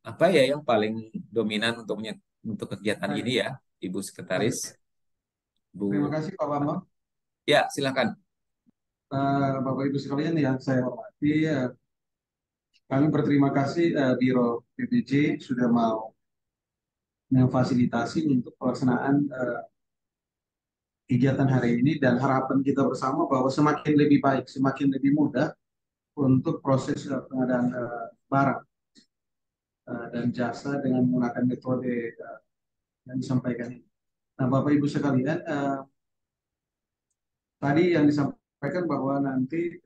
[SPEAKER 1] apa ya yang paling dominan untuk kegiatan ini
[SPEAKER 4] Baik,
[SPEAKER 1] ya, Ibu
[SPEAKER 4] baik.
[SPEAKER 1] Sekretaris, Bu.
[SPEAKER 4] Terima kasih Pak Bambang.
[SPEAKER 1] Ya, silakan.
[SPEAKER 4] Bapak Ibu sekalian yang saya hormati, kami berterima kasih Biro PPJ sudah mau memfasilitasi untuk pelaksanaan kegiatan hari ini dan harapan kita bersama bahwa semakin lebih baik, semakin lebih mudah untuk proses pengadaan barang dan jasa dengan menggunakan metode yang disampaikan ini. Nah, Bapak Ibu sekalian, tadi yang disampaikan bahwa nanti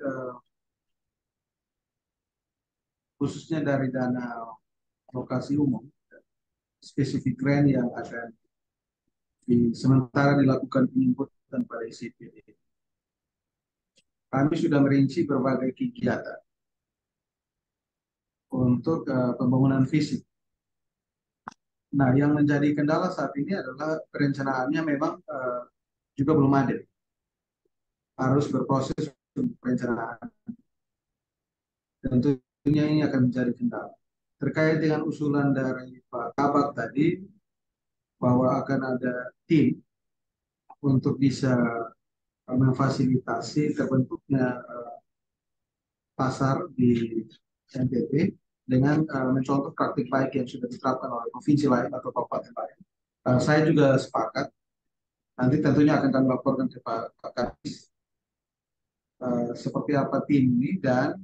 [SPEAKER 4] khususnya dari dana alokasi umum, spesifik grant yang akan sementara dilakukan penjemputan pada ICPD. Kami sudah merinci berbagai kegiatan untuk pembangunan fisik. Nah, yang menjadi kendala saat ini adalah perencanaannya memang juga belum ada. Harus berproses untuk perencanaan. Tentunya ini akan menjadi kendala. Terkait dengan usulan dari Pak Kabak tadi, bahwa akan ada tim untuk bisa memfasilitasi terbentuknya pasar di NTT dengan mencontoh praktik baik yang sudah diterapkan oleh provinsi lain atau kabupaten lain. Saya juga sepakat. Nanti tentunya akan kami laporkan ke Pak Kadis seperti apa tim ini dan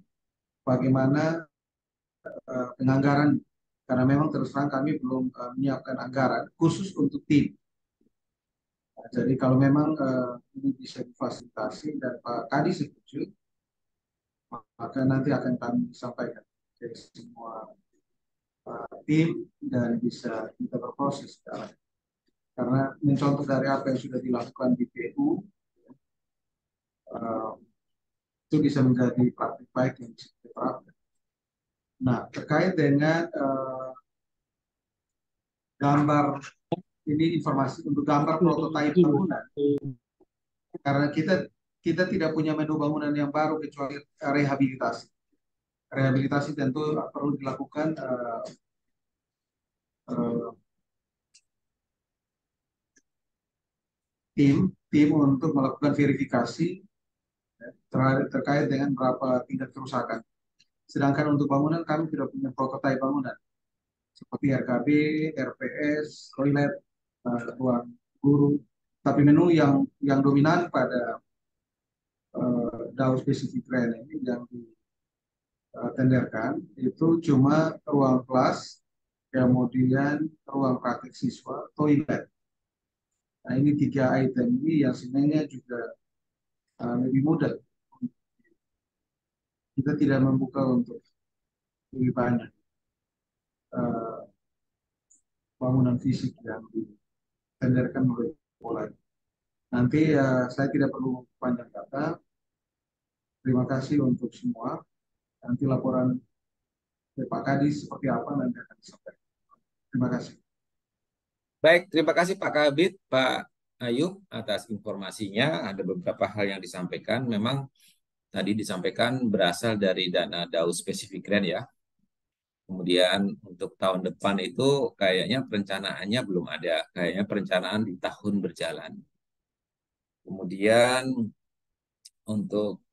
[SPEAKER 4] bagaimana penganggaran. Karena memang terus terang kami belum menyiapkan anggaran khusus untuk tim. Jadi kalau memang ini bisa difasilitasi dan Pak Kadis setuju, maka nanti akan kami sampaikan ke semua tim dan bisa kita berproses karena mencontoh dari apa yang sudah dilakukan di PU itu bisa menjadi praktik baik yang bisa diterapkan. Nah, terkait dengan gambar ini informasi untuk gambar prototipe bangunan, karena kita tidak punya menu bangunan yang baru kecuali rehabilitasi. Rehabilitasi tentu perlu dilakukan tim untuk melakukan verifikasi terkait dengan berapa tingkat kerusakan. Sedangkan untuk bangunan kami tidak punya prototipe bangunan seperti RKB, RPS, toilet, ruang guru. Tapi menu yang dominan pada DAO spesifik grant ini yang ditenderkan itu cuma ruang kelas, kemudian ruang praktik siswa, toilet. Nah, ini 3 item ini yang sebenarnya juga lebih mudah. Kita tidak membuka untuk lebih banyak bangunan fisik yang ditenderkan oleh Polan. Nanti saya tidak perlu panjang kata. Terima kasih untuk semua. Nanti laporan dari Pak Kadis seperti apa nanti akan disampaikan. Terima kasih.
[SPEAKER 1] Baik, terima kasih Pak Kabit, Pak Ayub atas informasinya. Ada beberapa hal yang disampaikan. Memang tadi disampaikan berasal dari dana DAU spesifik grant ya. Kemudian untuk tahun depan itu kayaknya perencanaannya belum ada. Kayaknya perencanaan di tahun berjalan. Kemudian untuk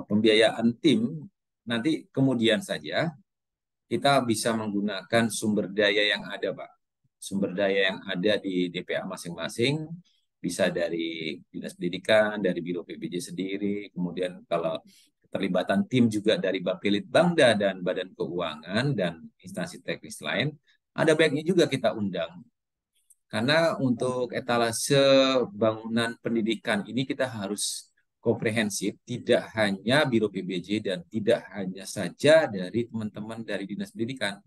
[SPEAKER 1] pembiayaan tim, nanti kemudian saja kita bisa menggunakan sumber daya yang ada, Pak. Sumber daya yang ada di DPA masing-masing, bisa dari Dinas Pendidikan, dari Biro PPJ sendiri, kemudian kalau keterlibatan tim juga dari Bapilit Bangda dan Badan Keuangan dan instansi teknis lain, ada baiknya juga kita undang. Karena untuk etalase bangunan pendidikan ini kita harus komprehensif, tidak hanya Biro PBJ dan tidak hanya saja dari teman-teman dari Dinas Pendidikan.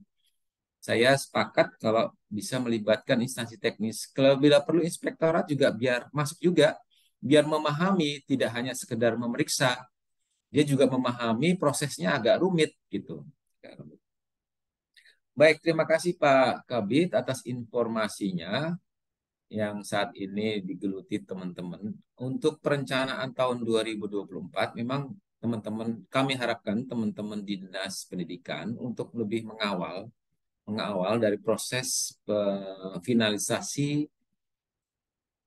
[SPEAKER 1] Saya sepakat kalau bisa melibatkan instansi teknis. Kalau bila perlu inspektorat juga biar masuk juga, biar memahami, tidak hanya sekedar memeriksa. dia juga memahami prosesnya agak rumit gitu. Baik, terima kasih Pak Kabit atas informasinya yang saat ini digeluti teman-teman. Untuk perencanaan tahun 2024, memang teman-teman, kami harapkan teman-teman di Dinas Pendidikan untuk lebih mengawal dari proses finalisasi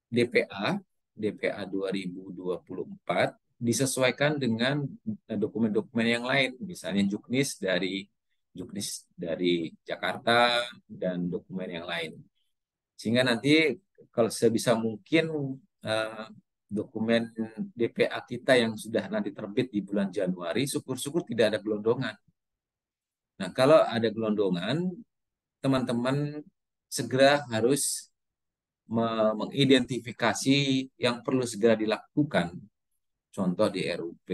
[SPEAKER 1] DPA 2024 disesuaikan dengan dokumen-dokumen yang lain, misalnya Juknis dari Jakarta dan dokumen yang lain. Sehingga nanti kalau sebisa mungkin dokumen DPA kita yang sudah nanti terbit di bulan Januari, syukur-syukur tidak ada gelondongan. Nah, kalau ada gelondongan, teman-teman segera harus mengidentifikasi yang perlu segera dilakukan. Contoh di RUP,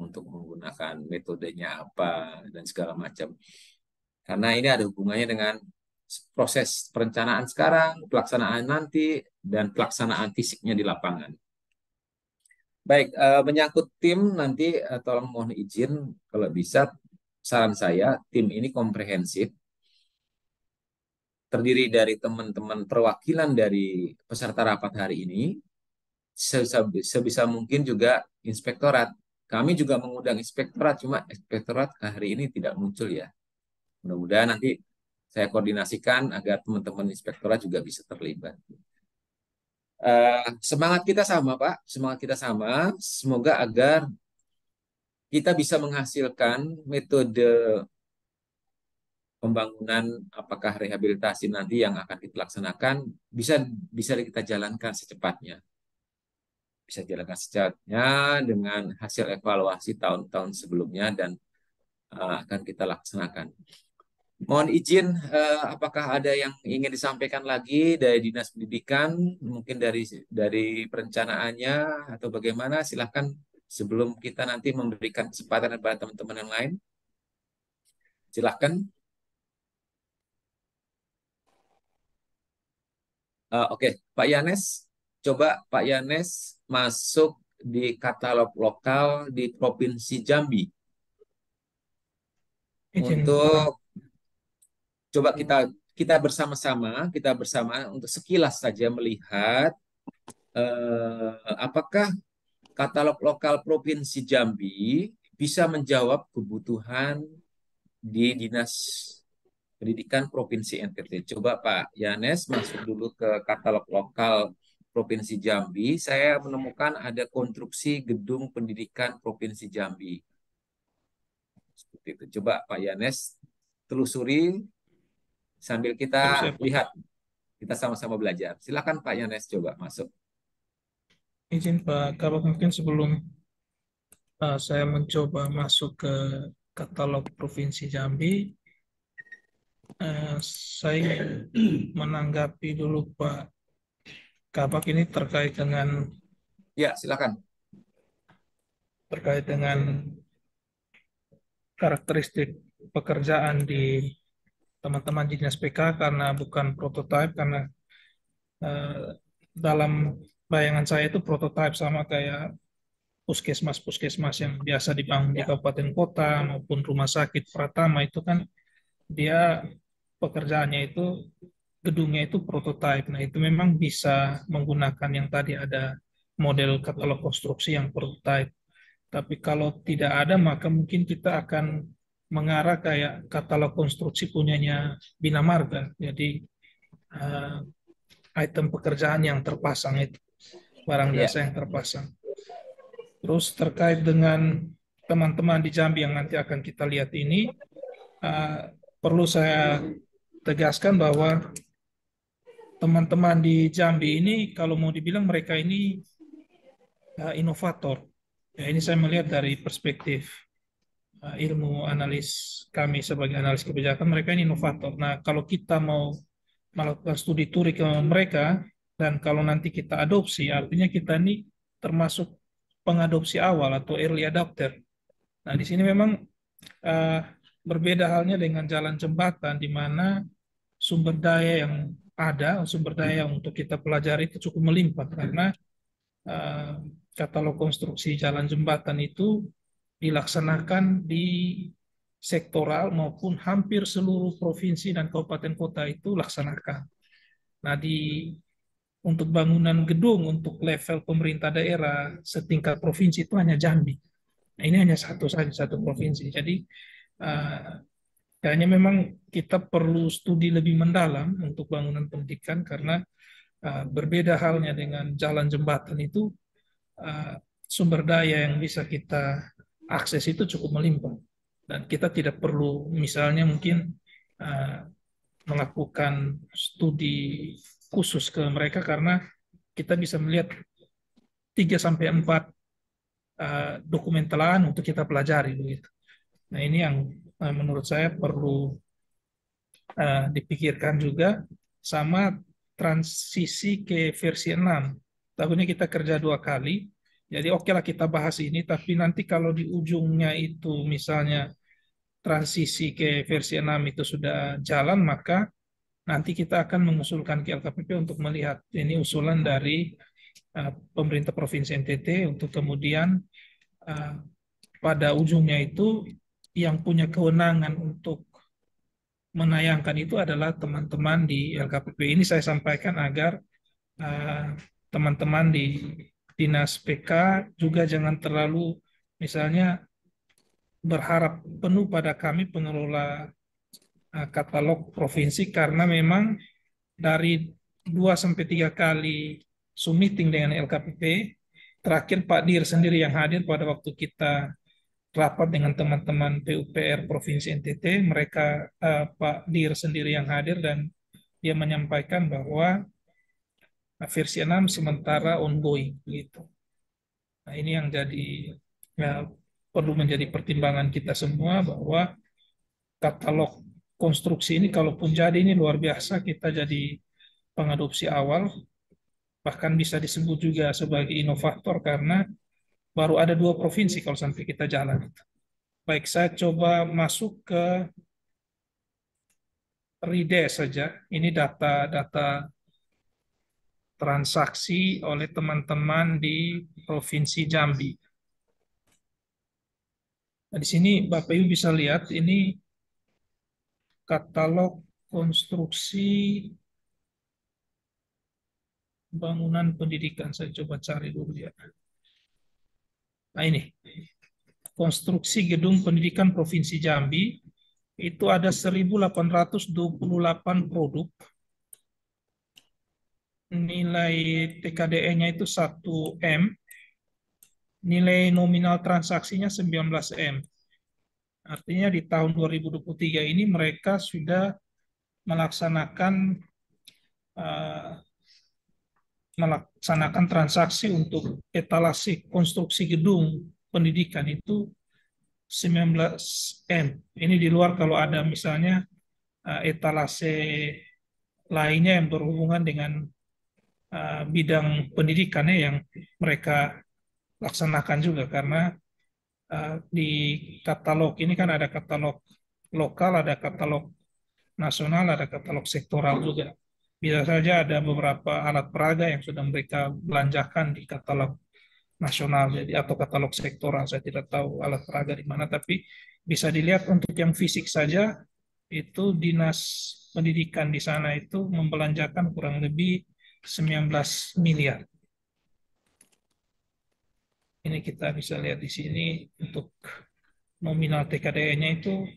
[SPEAKER 1] untuk menggunakan metodenya apa, dan segala macam. Karena ini ada hubungannya dengan proses perencanaan sekarang, pelaksanaan nanti, dan pelaksanaan fisiknya di lapangan. Baik, menyangkut tim nanti, tolong mohon izin kalau bisa, saran saya, tim ini komprehensif, terdiri dari teman-teman perwakilan dari peserta rapat hari ini, sebisa mungkin juga inspektorat. Kami juga mengundang inspektorat, cuma inspektorat hari ini tidak muncul ya. Mudah-mudahan nanti saya koordinasikan agar teman-teman inspektorat juga bisa terlibat. Semangat kita sama, Pak. Semangat kita sama. Semoga agar kita bisa menghasilkan metode pembangunan, apakah rehabilitasi nanti yang akan kita laksanakan, bisa kita jalankan secepatnya. Bisa jalankan secepatnya dengan hasil evaluasi tahun-tahun sebelumnya dan akan kita laksanakan. Mohon izin, apakah ada yang ingin disampaikan lagi dari Dinas Pendidikan, mungkin dari perencanaannya atau bagaimana? Silahkan sebelum kita nanti memberikan kesempatan kepada teman-teman yang lain. Silahkan. Oke, Pak Yanes, coba Pak Yanes masuk di katalog lokal di Provinsi Jambi.
[SPEAKER 2] Izin, Pak.
[SPEAKER 1] Untuk coba kita bersama untuk sekilas saja melihat apakah katalog lokal Provinsi Jambi bisa menjawab kebutuhan di Dinas Pendidikan Provinsi NTT. Coba Pak Yanes masuk dulu ke katalog lokal Provinsi Jambi. Saya menemukan ada konstruksi gedung pendidikan Provinsi Jambi. Seperti itu. Coba Pak Yanes telusuri sambil kita lihat. Kita sama-sama belajar. Silakan Pak Yanes coba masuk.
[SPEAKER 2] Izin Pak Kabak, mungkin sebelum saya mencoba masuk ke katalog Provinsi Jambi, saya menanggapi dulu Pak Kabak ini terkait dengan
[SPEAKER 1] Ya, silakan.
[SPEAKER 2] Karakteristik pekerjaan di teman-teman di Dinas PK, karena bukan prototipe, karena dalam bayangan saya itu prototipe sama kayak puskesmas-puskesmas yang biasa dibangun di kabupaten kota maupun rumah sakit Pratama, itu kan dia pekerjaannya itu gedungnya itu prototipe. Nah, itu memang bisa menggunakan yang tadi ada model katalog konstruksi yang prototipe. Tapi kalau tidak ada, maka mungkin kita akan mengarah kayak katalog konstruksi punyanya Bina Marga. Jadi item pekerjaan yang terpasang itu, barang jasa yang terpasang. Terus terkait dengan teman-teman di Jambi yang nanti akan kita lihat ini, perlu saya tegaskan bahwa teman-teman di Jambi ini, kalau mau dibilang mereka ini inovator. Ya, ini saya melihat dari perspektif ilmu analis kami sebagai analis kebijakan, mereka ini inovator. Nah, kalau kita mau melakukan studi turi ke mereka, dan kalau nanti kita adopsi, artinya kita ini termasuk pengadopsi awal atau early adopter. Nah, di sini memang berbeda halnya dengan jalan jembatan, di mana sumber daya yang ada, sumber daya untuk kita pelajari itu cukup melimpah, karena katalog konstruksi jalan jembatan itu dilaksanakan di sektoral maupun hampir seluruh provinsi dan kabupaten kota itu laksanakan. Nah, untuk bangunan gedung untuk level pemerintah daerah setingkat provinsi itu hanya Jambi. Nah, ini hanya satu saja, satu provinsi. Jadi kayaknya memang kita perlu studi lebih mendalam untuk bangunan pendidikan karena berbeda halnya dengan jalan jembatan itu, sumber daya yang bisa kita akses itu cukup melimpah. Dan kita tidak perlu misalnya mungkin melakukan studi khusus ke mereka karena kita bisa melihat 3 sampai 4 dokumen telahan untuk kita pelajari begitu. Nah, ini yang menurut saya perlu dipikirkan juga sama transisi ke versi 6. Tahunnya kita kerja 2 kali. Jadi oke lah kita bahas ini, tapi nanti kalau di ujungnya itu misalnya transisi ke versi 6 itu sudah jalan, maka nanti kita akan mengusulkan ke LKPP untuk melihat ini usulan dari pemerintah Provinsi NTT untuk kemudian pada ujungnya itu yang punya kewenangan untuk menayangkan itu adalah teman-teman di LKPP. Ini saya sampaikan agar teman-teman di Dinas PK juga jangan terlalu misalnya berharap penuh pada kami pengelola katalog provinsi karena memang dari 2 sampai 3 kali Zoom meeting dengan LKPP, terakhir Pak Dir sendiri yang hadir pada waktu kita rapat dengan teman-teman PUPR Provinsi NTT, mereka Pak Dir sendiri yang hadir dan dia menyampaikan bahwa versi 6 sementara ongoing gitu. Nah, ini yang jadi perlu menjadi pertimbangan kita semua bahwa katalog konstruksi ini kalaupun jadi ini luar biasa, kita jadi pengadopsi awal, bahkan bisa disebut juga sebagai inovator karena baru ada 2 provinsi kalau sampai kita jalan. Baik, saya coba masuk ke RIDE saja. Ini data-data transaksi oleh teman-teman di Provinsi Jambi. Nah, di sini Bapak Ibu bisa lihat ini katalog konstruksi bangunan pendidikan. Saya coba cari dulu ya. Nah, ini konstruksi gedung pendidikan Provinsi Jambi itu ada 1.828 produk. Nilai TKDE-nya itu 1 M. Nilai nominal transaksinya 19 M. Artinya di tahun 2023 ini mereka sudah melaksanakan transaksi untuk etalase konstruksi gedung pendidikan itu 19 M. Ini di luar kalau ada misalnya etalase lainnya yang berhubungan dengan bidang pendidikannya yang mereka laksanakan juga karena di katalog ini kan ada katalog lokal, ada katalog nasional, ada katalog sektoral juga. Bisa saja ada beberapa alat peraga yang sudah mereka belanjakan di katalog nasional jadi atau katalog sektoral. Saya tidak tahu alat peraga di mana, tapi bisa dilihat untuk yang fisik saja itu Dinas Pendidikan di sana itu membelanjakan kurang lebih 19 miliar. Ini kita bisa lihat di sini untuk nominal TKDE-nya itu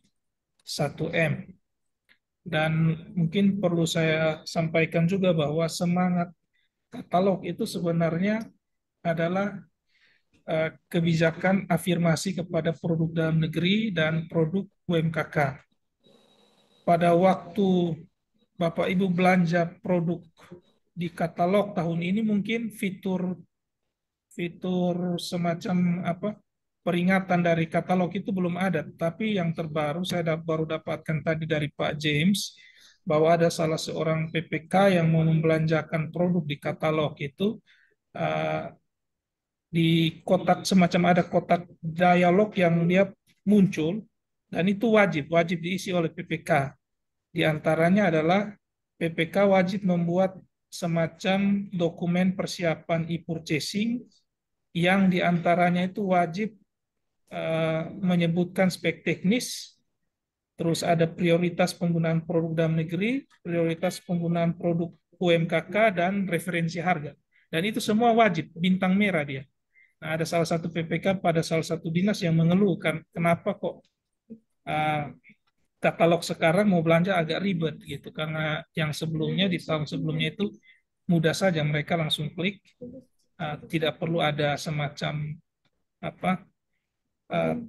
[SPEAKER 2] 1 M. Dan mungkin perlu saya sampaikan juga bahwa semangat katalog itu sebenarnya adalah kebijakan afirmasi kepada produk dalam negeri dan produk UMKK. Pada waktu Bapak Ibu belanja produk di katalog tahun ini mungkin fitur semacam peringatan dari katalog itu belum ada, tapi yang terbaru saya baru dapatkan tadi dari Pak James bahwa ada salah seorang PPK yang mau membelanjakan produk di katalog itu di kotak semacam ada kotak dialog yang dia muncul dan itu wajib diisi oleh PPK. Di antaranya adalah PPK wajib membuat semacam dokumen persiapan e-purchasing yang diantaranya itu wajib menyebutkan spek teknis, terus ada prioritas penggunaan produk dalam negeri, prioritas penggunaan produk UMKK, dan referensi harga. Dan itu semua wajib, bintang merah dia. Nah, ada salah satu PPK pada salah satu dinas yang mengeluhkan, kenapa kok katalog sekarang mau belanja agak ribet gitu, karena yang sebelumnya di tahun sebelumnya itu mudah saja mereka langsung klik, tidak perlu ada semacam apa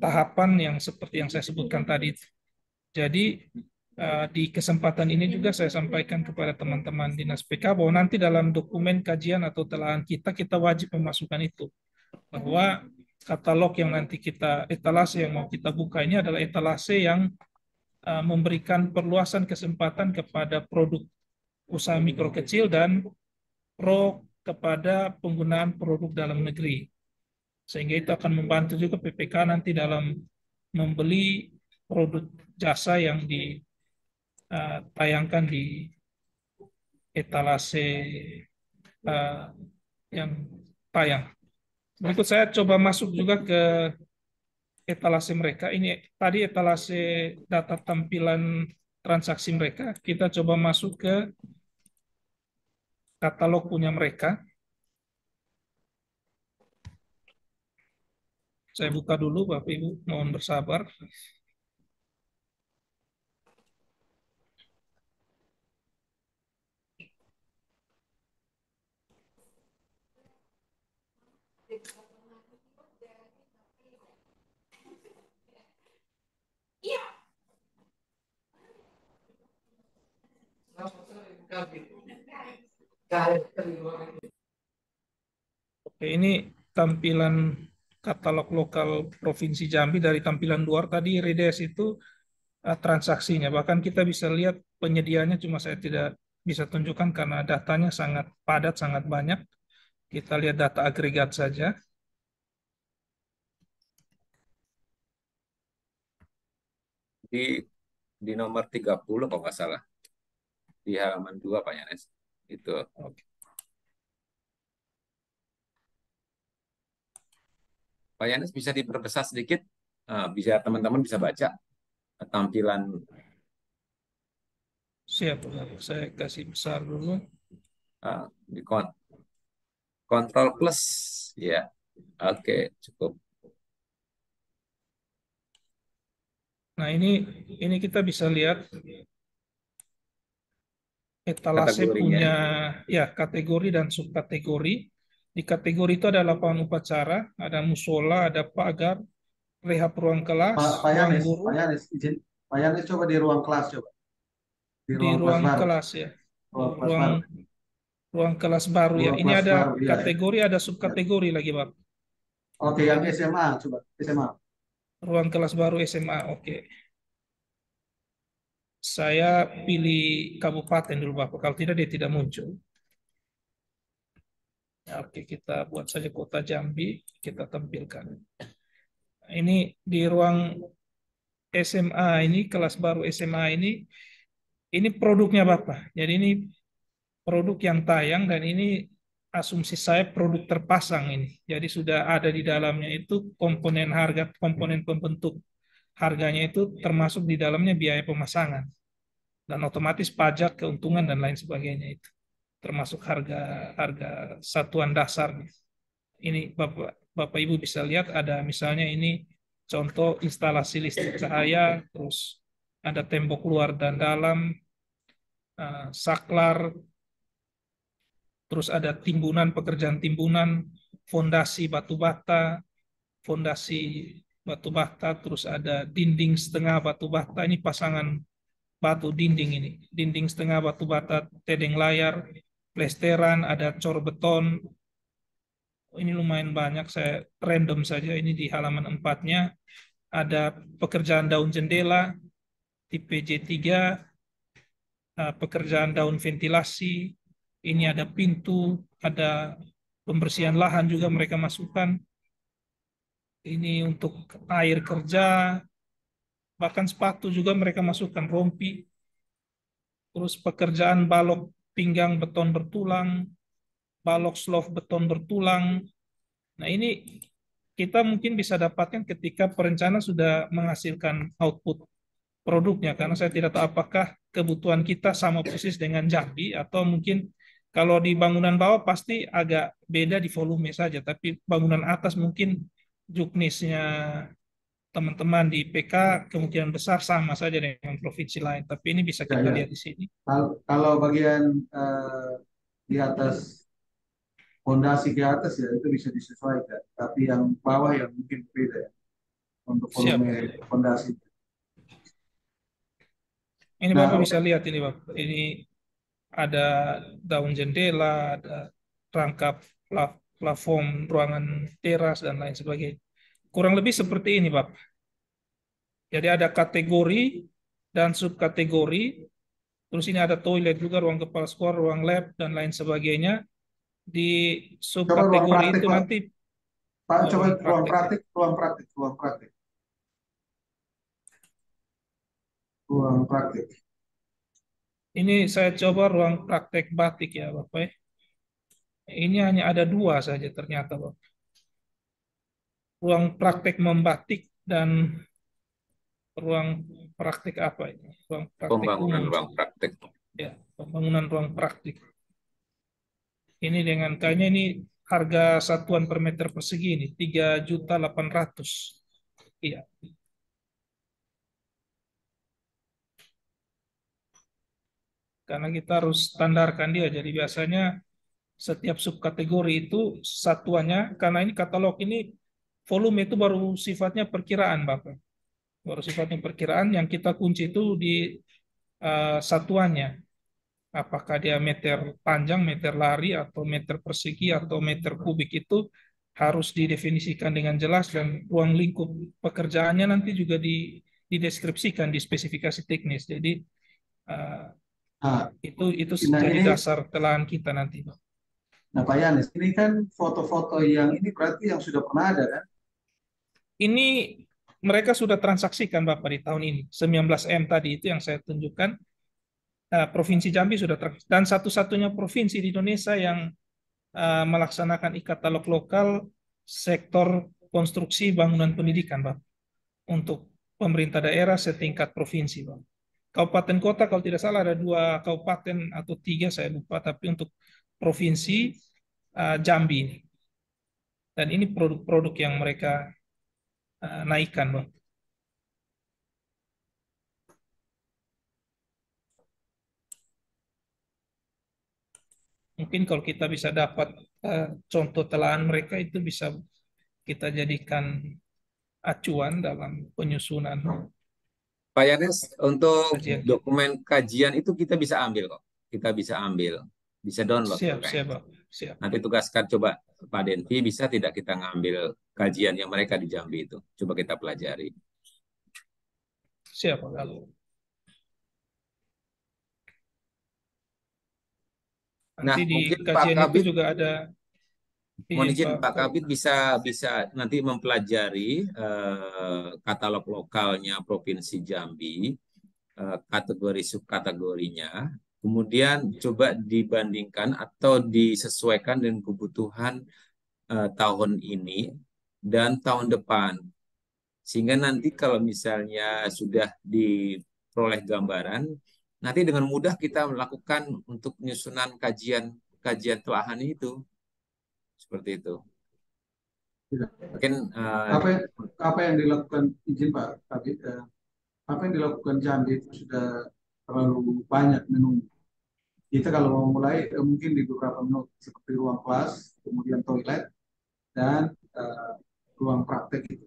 [SPEAKER 2] tahapan yang seperti yang saya sebutkan tadi. Jadi di kesempatan ini juga saya sampaikan kepada teman-teman dinas PK bahwa nanti dalam dokumen kajian atau telahan kita wajib memasukkan itu, bahwa katalog yang nanti kita etalase yang mau kita buka ini adalah etalase yang memberikan perluasan kesempatan kepada produk usaha mikro kecil dan pro kepada penggunaan produk dalam negeri. Sehingga itu akan membantu juga PPK nanti dalam membeli produk jasa yang ditayangkan di etalase yang tayang. Berikut saya coba masuk juga ke etalase mereka. Ini tadi etalase data tampilan transaksi mereka. Kita coba masuk ke katalog punya mereka. Saya buka dulu, Bapak Ibu, mohon bersabar. Oke, ini tampilan katalog lokal Provinsi Jambi. Dari tampilan luar tadi Redes itu transaksinya. Bahkan kita bisa lihat penyediaannya, cuma saya tidak bisa tunjukkan karena datanya sangat padat, sangat banyak. Kita lihat data agregat saja.
[SPEAKER 1] Di nomor 30 kalau nggak salah. Di halaman 2 Pak Yanes. Itu.
[SPEAKER 2] Oke.
[SPEAKER 1] Pak Yanes bisa diperbesar sedikit, bisa teman-teman bisa baca tampilan.
[SPEAKER 2] Siap, saya kasih besar dulu.
[SPEAKER 1] Di kontrol plus, ya, oke, cukup.
[SPEAKER 2] Nah, ini kita bisa lihat etalase
[SPEAKER 1] Kategorinya.
[SPEAKER 2] punya ya kategori dan subkategori. Di kategori itu ada lapangan upacara, ada musola, ada pagar, rehab ruang kelas,
[SPEAKER 4] Pak
[SPEAKER 2] ruang
[SPEAKER 4] Yanes,
[SPEAKER 2] guru.
[SPEAKER 4] Pak Yanes, izin, Pak Yanes coba di ruang kelas coba, di
[SPEAKER 2] Di
[SPEAKER 4] ruang kelas
[SPEAKER 2] ruang
[SPEAKER 4] baru,
[SPEAKER 2] kelas ya.
[SPEAKER 4] ruang kelas
[SPEAKER 2] Ruang
[SPEAKER 4] baru,
[SPEAKER 2] ruang kelas baru ya.
[SPEAKER 4] ruang
[SPEAKER 2] Ini
[SPEAKER 4] kelas
[SPEAKER 2] ada
[SPEAKER 4] baru, iya.
[SPEAKER 2] kategori, ada
[SPEAKER 4] Ya.
[SPEAKER 2] subkategori lagi, Pak.
[SPEAKER 4] Oke, yang SMA coba, SMA.
[SPEAKER 2] Ruang kelas baru SMA. Oke. Saya pilih kabupaten dulu, Bapak. Kalau tidak, dia tidak muncul. Ya, oke, kita buat saja kota Jambi, kita tampilkan. Ini di ruang SMA ini, kelas baru SMA ini produknya Bapak. Jadi ini produk yang tayang, dan ini asumsi saya produk terpasang ini. Jadi sudah ada di dalamnya itu komponen harga, komponen pembentuk harganya itu termasuk di dalamnya biaya pemasangan. Dan otomatis pajak, keuntungan, dan lain sebagainya itu. Termasuk harga harga satuan dasarnya. Ini Bapak Ibu bisa lihat ada misalnya ini contoh instalasi listrik cahaya, terus ada tembok luar dan dalam, saklar, terus ada timbunan, pekerjaan timbunan, fondasi batu bata, fondasi batu bata, terus ada dinding setengah batu bata, ini pasangan batu dinding ini, dinding setengah batu bata, tedeng layar, plesteran, ada cor beton. Ini lumayan banyak, saya random saja. Ini di halaman 4-nya ada pekerjaan daun jendela tipe J3, pekerjaan daun ventilasi, ini ada pintu, ada pembersihan lahan juga mereka masukkan. Ini untuk air kerja, bahkan sepatu juga mereka masukkan, rompi. Terus pekerjaan balok pinggang beton bertulang, balok slof beton bertulang, Nah, ini kita mungkin bisa dapatkan ketika perencana sudah menghasilkan output produknya, karena saya tidak tahu apakah kebutuhan kita sama persis dengan Jambi atau mungkin kalau di bangunan bawah pasti agak beda di volume saja, tapi bangunan atas mungkin juknisnya teman-teman di PK kemungkinan besar sama saja dengan provinsi lain, tapi ini bisa
[SPEAKER 4] Ya,
[SPEAKER 2] kita
[SPEAKER 4] ya.
[SPEAKER 2] lihat di sini.
[SPEAKER 4] Kalau bagian di atas fondasi ke atas ya itu bisa disesuaikan. Tapi yang bawah yang mungkin beda ya untuk
[SPEAKER 2] Siap.
[SPEAKER 4] volume fondasi.
[SPEAKER 2] Ini Bapak
[SPEAKER 4] Nah,
[SPEAKER 2] bisa lihat ini Bapak. Ini ada daun jendela, ada rangkap plafon ruangan teras dan lain sebagainya. Kurang lebih seperti ini, Bapak. Jadi ada kategori dan subkategori. Terus ini ada toilet juga, ruang kepala sekolah, ruang lab, dan lain sebagainya. Di
[SPEAKER 4] coba ruang
[SPEAKER 2] subkategori
[SPEAKER 4] praktik
[SPEAKER 2] itu
[SPEAKER 4] Pak.
[SPEAKER 2] nanti
[SPEAKER 4] Pak, coba
[SPEAKER 2] ruang
[SPEAKER 4] ruang
[SPEAKER 2] praktek.
[SPEAKER 4] praktik, ruang praktik, ruang praktik, ruang praktik.
[SPEAKER 2] Ini saya coba ruang praktek batik ya, Bapak. Ini hanya ada dua saja ternyata, Bapak. Ruang praktek membatik dan ruang praktik apa ini? Ruang praktik
[SPEAKER 1] Pembangunan
[SPEAKER 2] umum.
[SPEAKER 1] ruang praktek.
[SPEAKER 2] Ya, pembangunan ruang praktik. Ini dengan kayaknya ini harga satuan per meter persegi ini 3.800.000. Iya, karena kita harus standarkan dia. Jadi biasanya setiap subkategori itu satuannya, karena ini katalog ini volume itu baru sifatnya perkiraan, Bapak. Baru sifatnya perkiraan, yang kita kunci itu di satuannya. Apakah dia meter panjang, meter lari, atau meter persegi, atau meter kubik itu harus didefinisikan dengan jelas, dan ruang lingkup pekerjaannya nanti juga dideskripsikan di spesifikasi teknis. Jadi eh,
[SPEAKER 4] Nah,
[SPEAKER 2] itu
[SPEAKER 4] nah
[SPEAKER 2] jadi
[SPEAKER 4] ini,
[SPEAKER 2] dasar telahan kita nanti, Pak.
[SPEAKER 4] nah Pak Yanis, ini kan foto-foto yang ini berarti yang sudah pernah ada kan?
[SPEAKER 2] Ini mereka sudah transaksikan Bapak di tahun ini. 19M tadi itu yang saya tunjukkan, Provinsi Jambi sudah dan satu-satunya provinsi di Indonesia yang melaksanakan e-katalog lokal sektor konstruksi bangunan pendidikan, Pak, untuk pemerintah daerah setingkat provinsi, Pak. Kabupaten kota kalau tidak salah ada 2 kabupaten atau 3 saya lupa, tapi untuk provinsi Jambi ini. Dan ini produk-produk yang mereka naikkan, Pak. Mungkin kalau kita bisa dapat contoh telahan mereka itu bisa kita jadikan acuan dalam penyusunan
[SPEAKER 1] Pak Yanes, untuk
[SPEAKER 2] kajian kita.
[SPEAKER 1] dokumen kajian itu kita bisa ambil kok. Kita bisa ambil, bisa download kok
[SPEAKER 2] Siap, siap,
[SPEAKER 1] kayaknya.
[SPEAKER 2] Pak. Siap,
[SPEAKER 1] Nanti tugaskan coba Pak Denvi, bisa tidak kita ngambil kajian yang mereka di Jambi itu. Coba kita pelajari.
[SPEAKER 2] siap, Pak. Kalau
[SPEAKER 1] Nah,
[SPEAKER 2] nanti di
[SPEAKER 1] mungkin Pak
[SPEAKER 2] kajian itu
[SPEAKER 1] Kabit,
[SPEAKER 2] juga ada
[SPEAKER 1] mohon
[SPEAKER 2] izin,
[SPEAKER 1] izin
[SPEAKER 2] Pak.
[SPEAKER 1] Pak
[SPEAKER 2] Kalau
[SPEAKER 1] Kabit bisa bisa nanti mempelajari katalog lokalnya Provinsi Jambi, kategori subkategorinya, kemudian coba dibandingkan atau disesuaikan dengan kebutuhan tahun ini dan tahun depan. Sehingga nanti kalau misalnya sudah diperoleh gambaran, nanti dengan mudah kita melakukan untuk penyusunan kajian kajian telahan itu. Seperti itu.
[SPEAKER 4] Tidak.
[SPEAKER 1] Mungkin
[SPEAKER 4] Apa apa yang dilakukan izin Pak Kabit, apa yang dilakukan Jambi itu sudah terlalu banyak menunggu. Kita kalau mau mulai mungkin di beberapa menu seperti ruang kelas, kemudian toilet dan ruang praktek itu.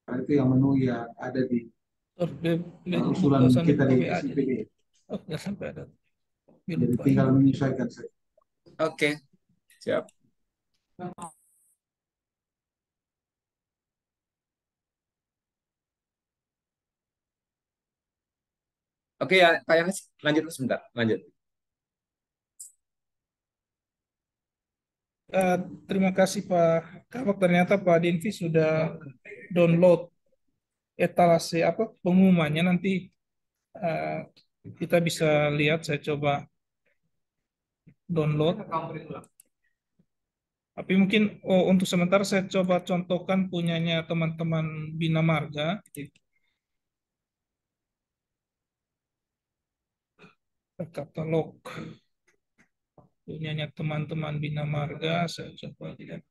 [SPEAKER 4] Nah, itu yang menu yang ada di usulan
[SPEAKER 2] buka sana
[SPEAKER 4] kita
[SPEAKER 2] buka
[SPEAKER 4] di
[SPEAKER 2] WA aja
[SPEAKER 4] SIPD.
[SPEAKER 2] nih. Oh, nggak sampai ada. Dia
[SPEAKER 4] Jadi
[SPEAKER 2] lupa
[SPEAKER 4] tinggal
[SPEAKER 2] ini.
[SPEAKER 4] menyesuaikan saja.
[SPEAKER 1] oke, siap. Oke ya, Pak Yanes, lanjut sebentar, lanjut.
[SPEAKER 2] Eh, Terima kasih Pak Kabak. Ternyata Pak Dinvi sudah download etalase apa pengumumannya. Nanti eh, kita bisa lihat. Saya coba download. Tapi mungkin untuk sementara saya coba contohkan punyanya teman-teman Bina Marga. Katalog punyanya teman-teman Bina Marga, saya coba lihat.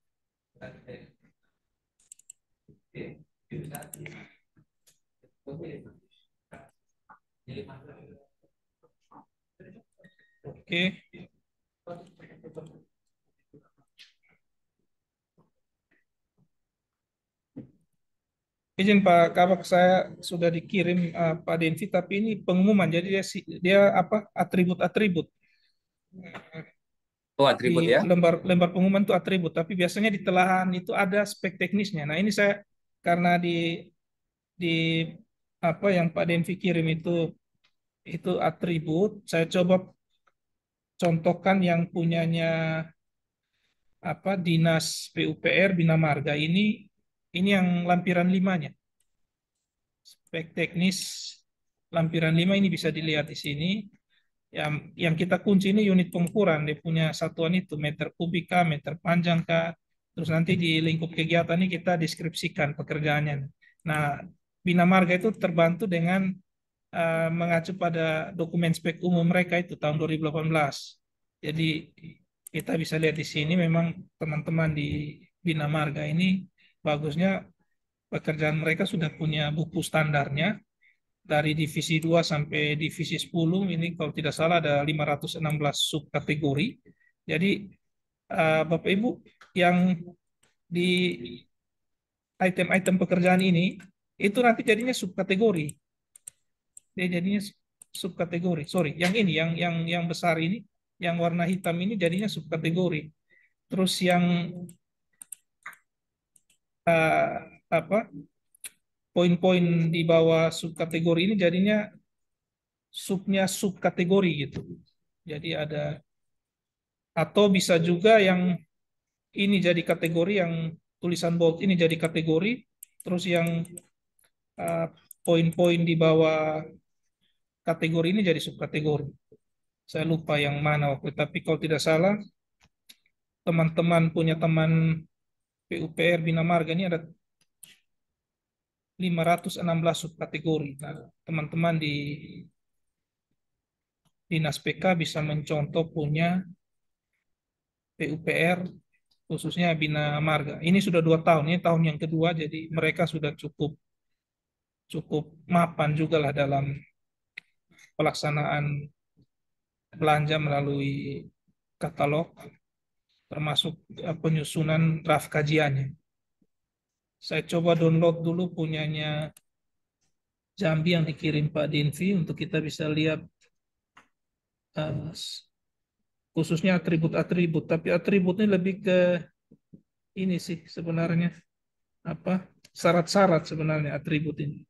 [SPEAKER 2] Oke. Izin Pak Kabak, saya sudah dikirim Pak Denvi, tapi ini pengumuman, jadi dia apa atribut-atribut
[SPEAKER 1] Oh,
[SPEAKER 2] di
[SPEAKER 1] atribut ya.
[SPEAKER 2] lembar pengumuman itu atribut, tapi biasanya di telahan itu ada spek teknisnya. Nah ini saya karena di apa yang Pak Denvi kirim itu atribut, saya coba contohkan yang punyanya apa Dinas PUPR Bina Marga ini yang lampiran 5-nya. Spek teknis lampiran 5 ini bisa dilihat di sini. Yang kita kunci ini unit pengukuran, dia punya satuan itu meter kubik kah, meter panjang kah. Terus nanti di lingkup kegiatan ini kita deskripsikan pekerjaannya. Nah, Bina Marga itu terbantu dengan mengacu pada dokumen spek umum mereka itu tahun 2018. Jadi kita bisa lihat di sini memang teman-teman di Bina Marga ini bagusnya pekerjaan mereka sudah punya buku standarnya dari divisi 2 sampai divisi 10 ini kalau tidak salah ada 516 subkategori. Jadi Bapak Ibu yang di item-item pekerjaan ini itu nanti jadinya subkategori. Dia jadinya subkategori. Sorry, yang ini yang besar ini, yang warna hitam ini jadinya subkategori. Terus yang apa poin-poin di bawah subkategori ini jadinya subnya subkategori gitu. Jadi ada atau bisa juga yang ini jadi kategori yang tulisan bold ini jadi kategori, terus yang uh, poin-poin di bawah kategori ini jadi subkategori. Saya lupa yang mana waktu, tapi kalau tidak salah teman-teman punya teman PUPR Bina Marga ini ada 516 subkategori. Nah, teman-teman di Dinas PK bisa mencontoh punya PUPR khususnya Bina Marga. Ini sudah 2 tahun, ini tahun yang kedua, jadi mereka sudah cukup cukup mapan juga lah dalam pelaksanaan belanja melalui katalog, termasuk penyusunan draft kajiannya. Saya coba download dulu punyanya Jambi yang dikirim Pak Dinvi untuk kita bisa lihat uh, khususnya atribut-atribut. Tapi atributnya lebih ke ini sih sebenarnya apa syarat-syarat sebenarnya atribut ini.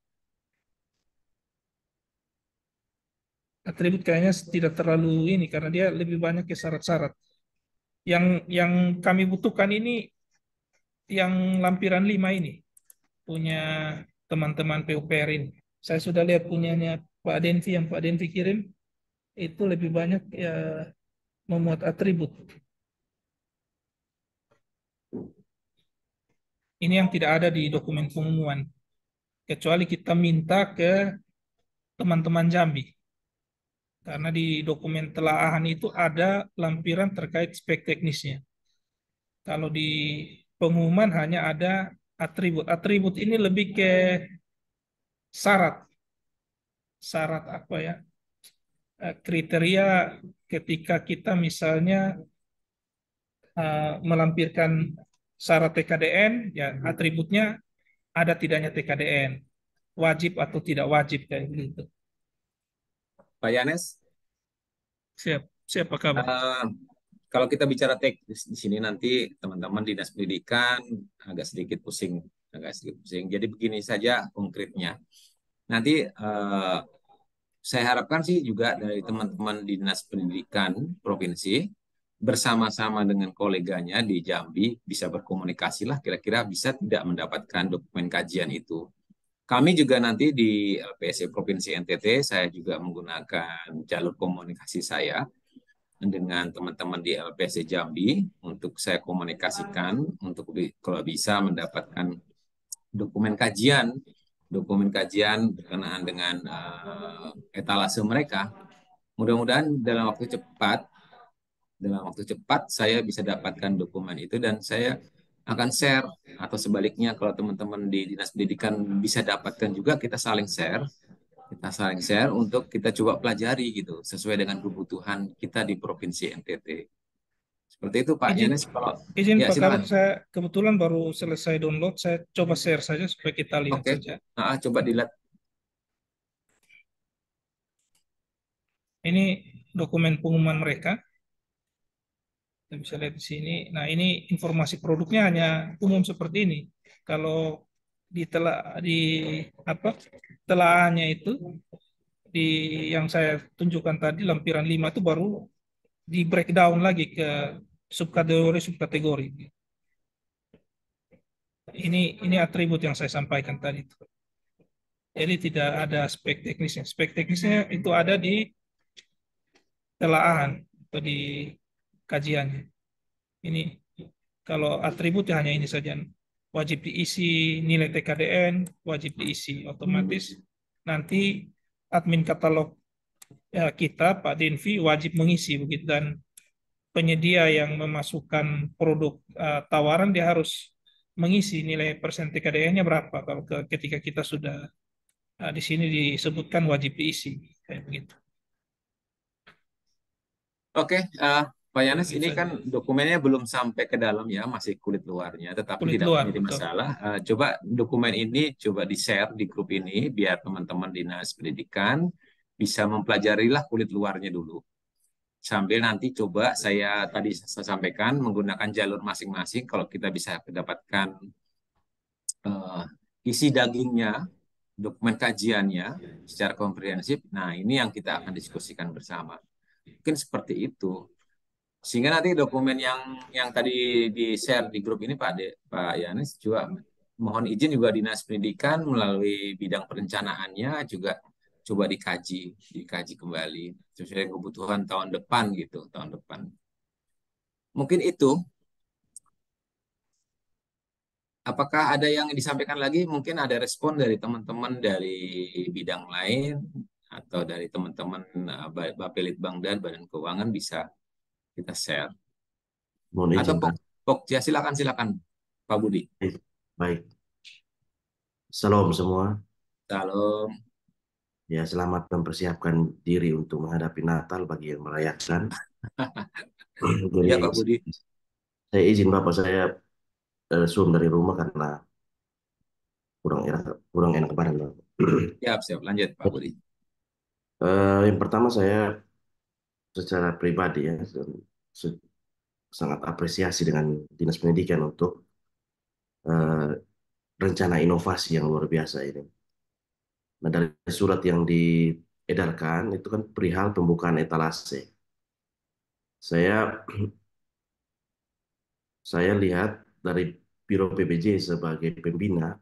[SPEAKER 2] Atribut kayaknya tidak terlalu ini karena dia lebih banyak ke syarat-syarat. Yang kami butuhkan ini yang lampiran 5 ini punya teman-teman PUPR ini. Saya sudah lihat punyanya Pak Denvi yang Pak Denvi kirim itu lebih banyak ya memuat atribut. Ini yang tidak ada di dokumen pengumuman. Kecuali kita minta ke teman-teman Jambi. Karena di dokumen telaahan itu ada lampiran terkait spek teknisnya. Kalau di pengumuman hanya ada atribut. Atribut ini lebih ke syarat. Syarat apa ya? Kriteria ketika kita misalnya melampirkan syarat TKDN, ya atributnya ada tidaknya TKDN, wajib atau tidak wajib kayak gitu.
[SPEAKER 1] Pak Yanes,
[SPEAKER 2] Siapa kabar?
[SPEAKER 1] kalau kita bicara teknis di sini nanti teman-teman dinas pendidikan agak sedikit pusing, agak sedikit pusing. Jadi begini saja konkretnya. Nanti saya harapkan sih juga dari teman-teman dinas pendidikan provinsi bersama-sama dengan koleganya di Jambi bisa berkomunikasi lah kira-kira bisa tidak mendapatkan dokumen kajian itu. Kami juga nanti di LPSC Provinsi NTT, saya juga menggunakan jalur komunikasi saya dengan teman-teman di LPC Jambi untuk saya komunikasikan untuk kalau bisa mendapatkan dokumen kajian berkenaan dengan etalase mereka. Mudah-mudahan dalam waktu cepat saya bisa dapatkan dokumen itu dan saya akan share, atau sebaliknya kalau teman-teman di Dinas Pendidikan bisa dapatkan juga, kita saling share untuk kita coba pelajari gitu sesuai dengan kebutuhan kita di Provinsi NTT. Seperti itu Pak
[SPEAKER 2] Izin,
[SPEAKER 1] Yanes. Kalau
[SPEAKER 2] izin
[SPEAKER 1] ya
[SPEAKER 2] Pak Kabit,
[SPEAKER 1] silakan.
[SPEAKER 2] saya kebetulan baru selesai download. Saya coba share saja supaya kita lihat
[SPEAKER 1] Oke.
[SPEAKER 2] saja.
[SPEAKER 1] Coba dilihat.
[SPEAKER 2] Ini dokumen pengumuman mereka. Kita bisa lihat di sini. Nah, ini informasi produknya hanya umum seperti ini. Kalau di apa telaahnya itu di yang saya tunjukkan tadi lampiran 5 itu baru di breakdown lagi ke subkategori. Ini atribut yang saya sampaikan tadi. Jadi tidak ada aspek teknisnya. Aspek teknisnya itu ada di telaahan atau di kajiannya. Ini kalau atribut ya hanya ini saja. Wajib diisi nilai TKDN, wajib diisi otomatis. Nanti admin katalog ya, kita Pak Dinvi wajib mengisi begitu, dan penyedia yang memasukkan produk tawaran dia harus mengisi nilai persen TKDN-nya berapa. Kalau ketika kita sudah di sini disebutkan wajib diisi kayak begitu.
[SPEAKER 1] Oke, Pak Yanes,
[SPEAKER 2] Begitu
[SPEAKER 1] ini
[SPEAKER 2] saja.
[SPEAKER 1] kan dokumennya belum sampai ke dalam ya, masih kulit luarnya, tetapi
[SPEAKER 2] Kulit
[SPEAKER 1] tidak
[SPEAKER 2] luar
[SPEAKER 1] menjadi
[SPEAKER 2] betul.
[SPEAKER 1] masalah. Coba dokumen ini coba di-share di grup ini biar teman-teman Dinas Pendidikan bisa mempelajarilah kulit luarnya dulu. Sambil nanti coba saya sampaikan menggunakan jalur masing-masing, kalau kita bisa mendapatkan eh, isi dagingnya, dokumen kajiannya secara komprehensif. Nah, ini yang kita akan diskusikan bersama. Mungkin seperti itu. Sehingga nanti dokumen yang tadi di-share di grup ini Pak Yanis juga mohon izin juga Dinas Pendidikan melalui bidang perencanaannya juga coba dikaji kembali sesuai kebutuhan tahun depan gitu, tahun depan. Mungkin itu. Apakah ada yang disampaikan lagi? Mungkin ada respon dari teman-teman dari bidang lain atau dari teman-teman Bapelitbang dan Badan Keuangan bisa kita share.
[SPEAKER 5] Mohon
[SPEAKER 1] Atau
[SPEAKER 5] izin, Pak.
[SPEAKER 1] Ya, silakan Pak Budi.
[SPEAKER 5] Baik. Salam semua.
[SPEAKER 1] Salam.
[SPEAKER 5] Ya, selamat mempersiapkan diri untuk menghadapi Natal bagi yang merayakan.
[SPEAKER 1] Ya,
[SPEAKER 5] Jadi,
[SPEAKER 1] Pak Budi.
[SPEAKER 5] saya izin Bapak, saya Zoom dari rumah karena kurang enak badan, Bapak.
[SPEAKER 1] Siap. Lanjut, Pak Budi.
[SPEAKER 5] Yang pertama saya secara pribadi ya se- sangat apresiasi dengan Dinas Pendidikan untuk eh, rencana inovasi yang luar biasa ini. Nah, dari surat yang diedarkan itu kan perihal pembukaan etalase. Saya saya lihat dari Biro PBJ sebagai pembina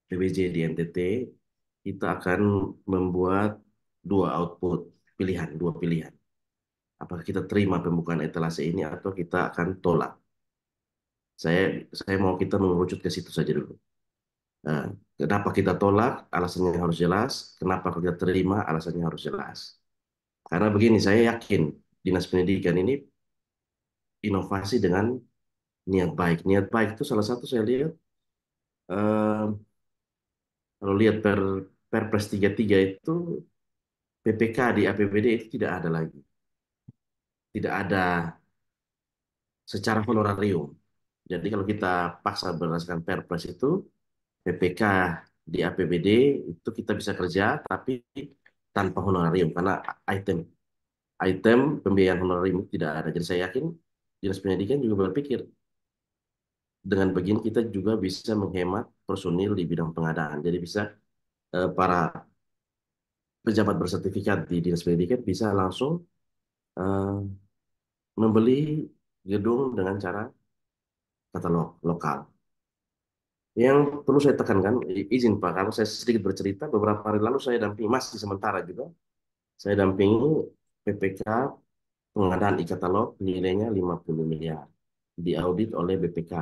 [SPEAKER 5] PBJ di NTT, kita akan membuat dua pilihan. Apakah kita terima pembukaan etalase ini atau kita akan tolak? Saya saya mau kita mengerucut ke situ saja dulu. Nah, kenapa kita tolak? Alasannya harus jelas. Kenapa kita terima? Alasannya harus jelas. Karena begini, saya yakin Dinas Pendidikan ini inovasi dengan niat baik. Niat baik itu salah satu saya lihat eh, kalau lihat Perpres 33 itu PPK di APBD itu tidak ada lagi. Tidak ada secara honorarium. Jadi kalau kita paksa berdasarkan Perpres itu, PPK di APBD itu kita bisa kerja tapi tanpa honorarium karena item item pembiayaan honorarium itu tidak ada. Jadi saya yakin Dinas Pendidikan juga berpikir dengan begini kita juga bisa menghemat personil di bidang pengadaan. Jadi bisa para pejabat bersertifikat di Dinas Pendidikan bisa langsung eh, membeli gedung dengan cara katalog lokal. Yang perlu saya tekankan, izin Pak, kalau saya sedikit bercerita, beberapa hari lalu saya dampingi, masih sementara juga, saya dampingi PPK pengadaan e-katalog nilainya 50 miliar. Diaudit oleh BPK.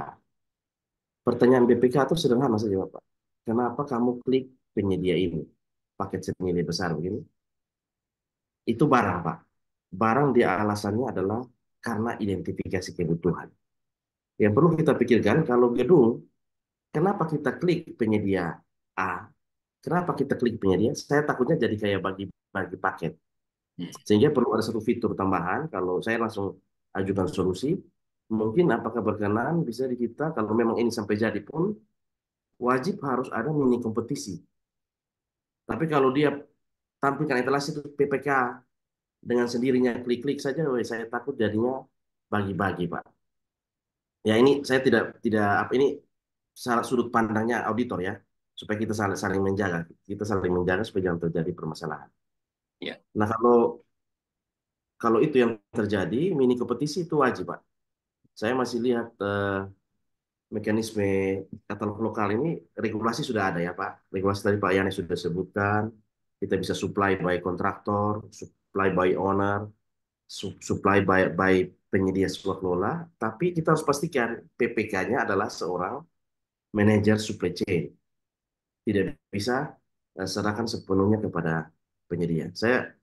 [SPEAKER 5] Pertanyaan BPK itu sederhana saja, Bapak. Kenapa kamu klik penyedia ini? Paket senilai besar begini. Itu barang, Pak. Barang dia alasannya adalah karena identifikasi kebutuhan. Yang perlu kita pikirkan, kalau gedung, kenapa kita klik penyedia A? Kenapa kita klik penyedia? Saya takutnya jadi kayak bagi paket. Sehingga perlu ada satu fitur tambahan, kalau saya langsung ajukan solusi, mungkin apakah berkenan bisa di kita, kalau memang ini sampai jadi pun, wajib harus ada mini kompetisi. Tapi kalau dia tampilkan etalase itu PPK dengan sendirinya klik-klik saja, saya takut jadinya bagi-bagi, Pak. Ya ini saya tidak apa ini salah sudut pandangnya auditor ya, supaya kita saling menjaga, supaya jangan terjadi permasalahan.
[SPEAKER 1] Ya.
[SPEAKER 5] Nah kalau itu yang terjadi, mini kompetisi itu wajib, Pak. Saya masih lihat mekanisme katalog lokal ini, regulasi sudah ada ya Pak. Regulasi tadi Pak Yani sudah sebutkan, kita bisa supply by kontraktor, supply by owner, supply by penyedia swasembada, tapi kita harus pastikan PPK-nya adalah seorang manajer supply chain. Tidak bisa serahkan sepenuhnya kepada penyedia. Saya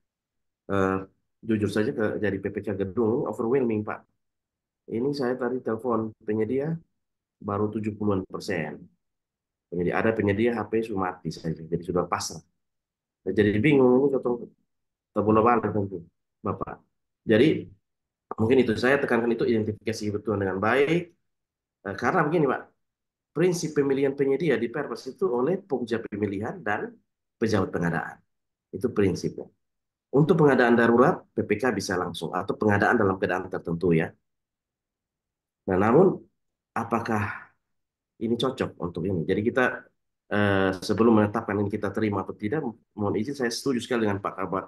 [SPEAKER 5] eh, jujur saja dari PPK gedung overwhelming Pak. Ini saya tadi telepon penyedia baru 70-an%. Ada penyedia HP sudah mati saja, jadi sudah pasrah. Jadi bingung ini ketemu bola balik tentu, Bapak. Jadi mungkin itu saya tekankan itu identifikasi kebutuhan dengan baik. Karena begini Pak, prinsip pemilihan penyedia di Perpres itu oleh pengusaha pemilihan dan pejabat pengadaan. Itu prinsipnya. Untuk pengadaan darurat, PPK bisa langsung atau pengadaan dalam keadaan tertentu ya. Nah, namun apakah ini cocok untuk ini? Jadi kita sebelum menetapkan ini kita terima atau tidak, mohon izin saya setuju sekali dengan Pak Kabar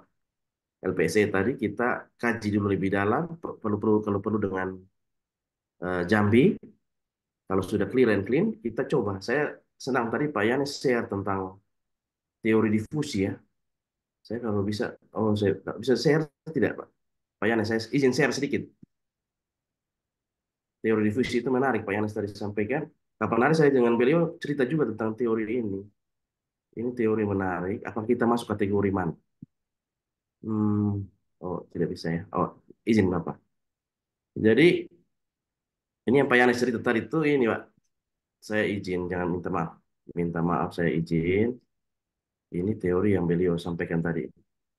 [SPEAKER 5] LPSC tadi, kita kaji dulu lebih dalam, kalau perlu dengan Jambi, kalau sudah clear and clean, kita coba. Saya senang tadi Pak Yani share tentang teori difusi ya. Saya kalau bisa, saya bisa share tidak Pak? Pak Yani, saya izin share sedikit. Teori difusi itu menarik Pak Yani tadi sampaikan. Kapan hari saya dengan beliau cerita juga tentang teori ini. Ini teori menarik. Apa kita masuk kategori mana? Oh, tidak bisa ya. Oh, izin Bapak. Jadi, ini yang Pak Yanes cerita tadi itu ini Pak. Saya izin, jangan minta maaf. Minta maaf, saya izin. Ini teori yang beliau sampaikan tadi.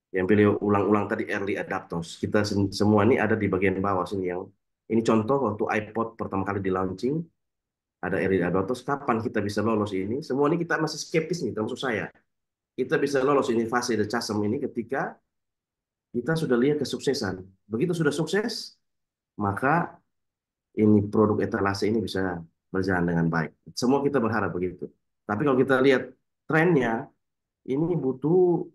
[SPEAKER 5] Yang beliau ulang-ulang tadi, early adapters. Kita semua ini ada di bagian bawah sini. Yang ini contoh waktu iPod pertama kali di launching. Ada early adapters. Kapan kita bisa lolos ini? Semua ini kita masih skeptis nih, termasuk saya. Kita bisa lolos ini fase the chasm ini ketika kita sudah lihat kesuksesan. Begitu sudah sukses, maka ini produk etalase ini bisa berjalan dengan baik. Semua kita berharap begitu. Tapi kalau kita lihat trennya, ini butuh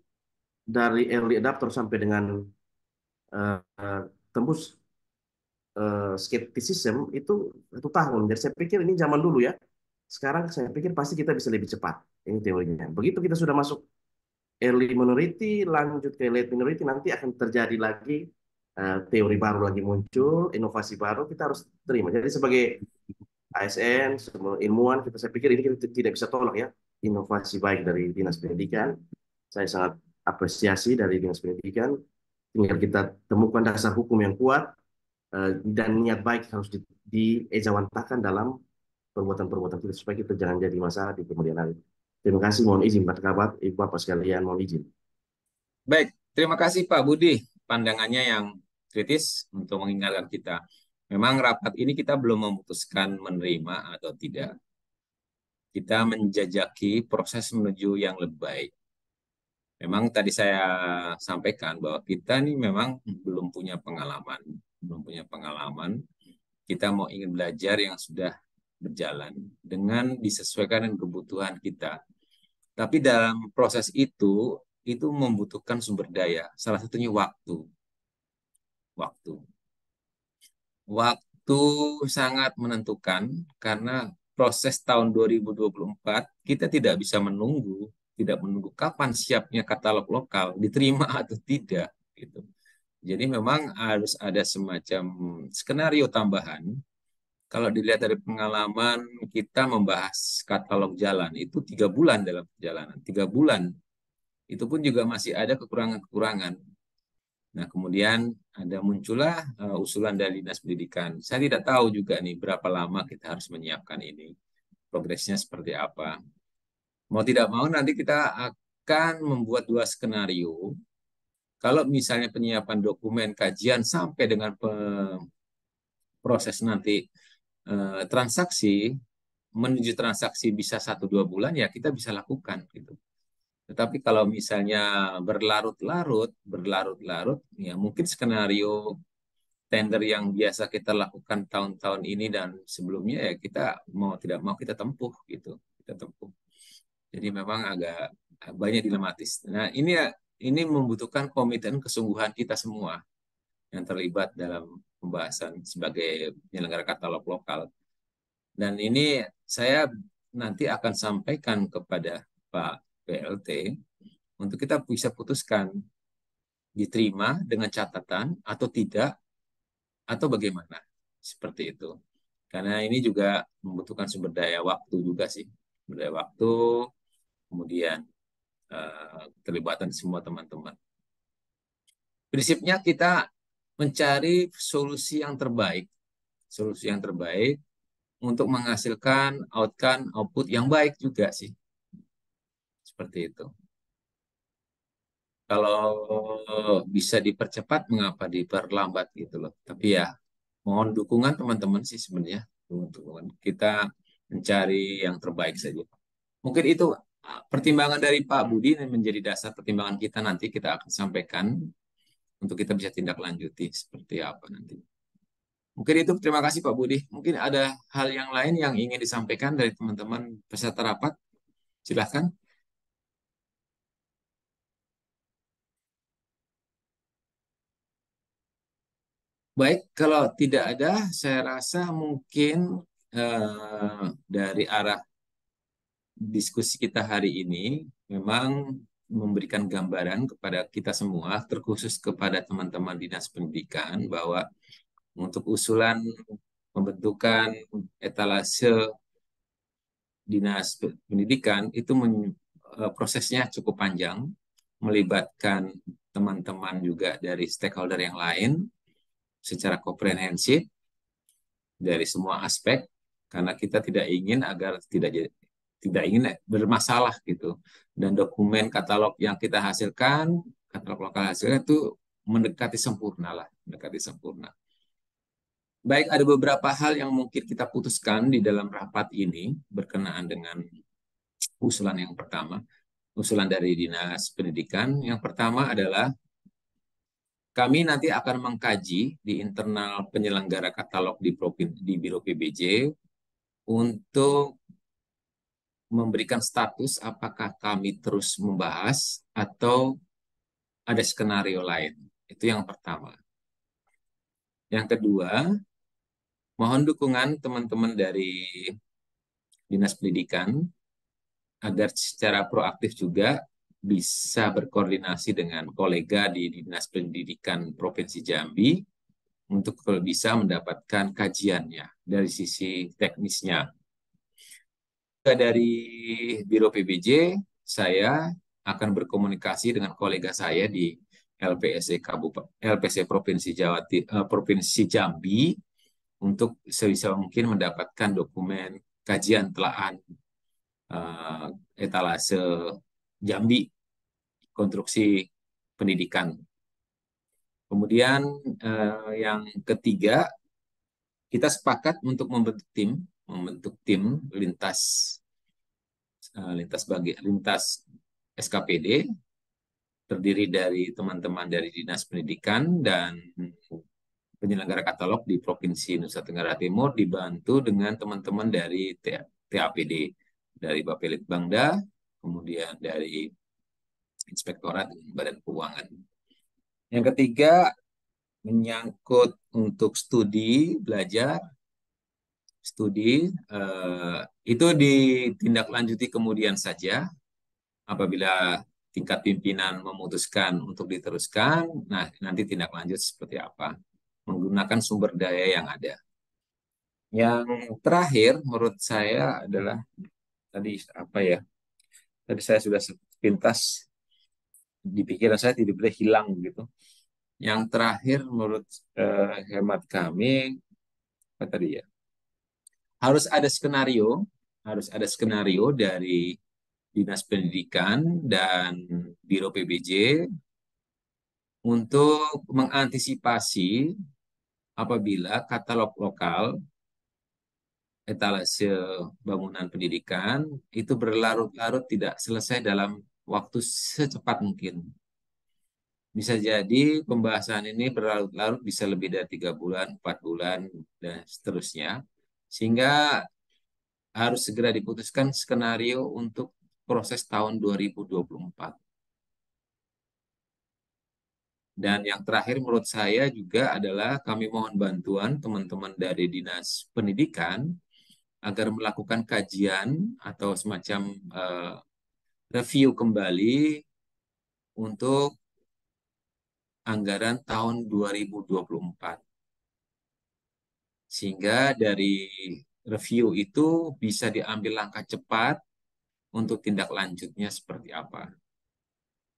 [SPEAKER 5] dari early adapter sampai dengan tembus skepticism itu 1 tahun. Jadi saya pikir ini zaman dulu ya. Sekarang saya pikir pasti kita bisa lebih cepat. Ini teorinya. Begitu kita sudah masuk early minority, lanjut ke late minority, nanti akan terjadi lagi teori baru lagi muncul, inovasi baru, kita harus terima. Jadi sebagai ASN, semua ilmuwan, saya pikir ini kita tidak bisa tolak ya, inovasi baik dari Dinas Pendidikan. Saya sangat apresiasi dari Dinas Pendidikan, tinggal kita temukan dasar hukum yang kuat, dan niat baik harus diejawantahkan dalam perbuatan-perbuatan kita, supaya kita jangan jadi masalah di kemudian hari. Terima kasih, mohon izin Pak Kabat, Ibu Bapak sekalian, mohon izin.
[SPEAKER 1] Baik, terima kasih Pak Budi. Pandangannya yang kritis untuk mengingatkan kita. Memang rapat ini kita belum memutuskan menerima atau tidak. Kita menjajaki proses menuju yang lebih baik. Memang tadi saya sampaikan bahwa kita ini memang belum punya pengalaman. Belum punya pengalaman. Kita mau ingin belajar yang sudah berjalan dengan disesuaikan dengan kebutuhan kita. Tapi dalam proses itu membutuhkan sumber daya. Salah satunya waktu. Waktu sangat menentukan karena proses tahun 2024 kita tidak bisa tidak menunggu kapan siapnya katalog lokal diterima atau tidak gitu. Jadi memang harus ada semacam skenario tambahan. Kalau dilihat dari pengalaman kita membahas katalog jalan itu 3 bulan dalam perjalanan, 3 bulan itu pun juga masih ada kekurangan-kekurangan. Nah, kemudian ada muncullah usulan dari Dinas Pendidikan. Saya tidak tahu juga nih berapa lama kita harus menyiapkan ini, progresnya seperti apa. Mau tidak mau nanti kita akan membuat 2 skenario. Kalau misalnya penyiapan dokumen kajian sampai dengan proses nanti transaksi, menuju transaksi bisa 1-2 bulan, ya kita bisa lakukan gitu. Tetapi kalau misalnya berlarut-larut, ya mungkin skenario tender yang biasa kita lakukan tahun-tahun ini dan sebelumnya, ya kita mau tidak mau kita tempuh gitu, kita tempuh. Jadi memang agak banyak dilematis. Nah, ini membutuhkan komitmen kesungguhan kita semua yang terlibat dalam pembahasan sebagai penyelenggara katalog lokal. Dan ini saya nanti akan sampaikan kepada Pak PLT untuk kita bisa putuskan diterima dengan catatan atau tidak, atau bagaimana. Seperti itu. Karena ini juga membutuhkan sumber daya waktu juga sih. Sumber daya waktu, kemudian keterlibatan semua teman-teman. Prinsipnya kita mencari solusi yang terbaik untuk menghasilkan output yang baik juga sih. Seperti itu. Kalau bisa dipercepat, mengapa diperlambat gitu loh. Tapi ya, mohon dukungan teman-teman sih sebenarnya. Dukungan. Kita mencari yang terbaik saja. Mungkin itu pertimbangan dari Pak Budi yang menjadi dasar pertimbangan kita, nanti kita akan sampaikan untuk kita bisa tindak lanjuti seperti apa nanti. Mungkin itu, terima kasih Pak Budi. Mungkin ada hal yang lain yang ingin disampaikan dari teman-teman peserta rapat. Silahkan. Baik, kalau tidak ada, saya rasa mungkin dari arah diskusi kita hari ini memang memberikan gambaran kepada kita semua, terkhusus kepada teman-teman Dinas Pendidikan, bahwa untuk usulan pembentukan etalase Dinas Pendidikan itu prosesnya cukup panjang, melibatkan teman-teman juga dari stakeholder yang lain secara komprehensif dari semua aspek, karena kita tidak ingin agar tidak ingin bermasalah gitu. Dan dokumen katalog yang kita hasilkan, katalog lokal hasilnya itu mendekati sempurna lah, mendekati sempurna. Baik, ada beberapa hal yang mungkin kita putuskan di dalam rapat ini berkenaan dengan usulan yang pertama, usulan dari Dinas Pendidikan. Yang pertama adalah kami nanti akan mengkaji di internal penyelenggara katalog di Biro PBJ untuk memberikan status apakah kami terus membahas atau ada skenario lain. Itu yang pertama. Yang kedua, mohon dukungan teman-teman dari Dinas Pendidikan agar secara proaktif juga bisa berkoordinasi dengan kolega di Dinas Pendidikan Provinsi Jambi untuk bisa mendapatkan kajiannya dari sisi teknisnya. Dari Biro PBJ, saya akan berkomunikasi dengan kolega saya di LPC Provinsi Jambi untuk sebisa mungkin mendapatkan dokumen kajian telaan etalase Jambi konstruksi pendidikan. Kemudian yang ketiga, kita sepakat untuk membentuk tim lintas SKPD terdiri dari teman-teman dari Dinas Pendidikan dan penyelenggara katalog di Provinsi Nusa Tenggara Timur dibantu dengan teman-teman dari TAPD, dari Bapelitbangda, kemudian dari Inspektorat Badan Keuangan. Yang ketiga, menyangkut untuk studi belajar. Studi itu ditindaklanjuti kemudian saja apabila tingkat pimpinan memutuskan untuk diteruskan, nah nanti tindak lanjut seperti apa? Menggunakan sumber daya yang ada. Yang terakhir menurut saya adalah tadi apa ya? Tadi saya sudah sepintas di pikiran saya tiba-tiba hilang gitu. Yang terakhir menurut hemat kami apa tadi ya? Harus ada skenario dari Dinas Pendidikan dan Biro PBJ untuk mengantisipasi apabila katalog lokal etalase bangunan pendidikan itu berlarut-larut tidak selesai dalam waktu secepat mungkin. Bisa jadi pembahasan ini berlarut-larut bisa lebih dari 3 bulan, 4 bulan, dan seterusnya. Sehingga harus segera diputuskan skenario untuk proses tahun 2024. Dan yang terakhir menurut saya juga adalah kami mohon bantuan teman-teman dari Dinas Pendidikan agar melakukan kajian atau semacam review kembali untuk anggaran tahun 2024. Sehingga dari review itu bisa diambil langkah cepat untuk tindak lanjutnya seperti apa.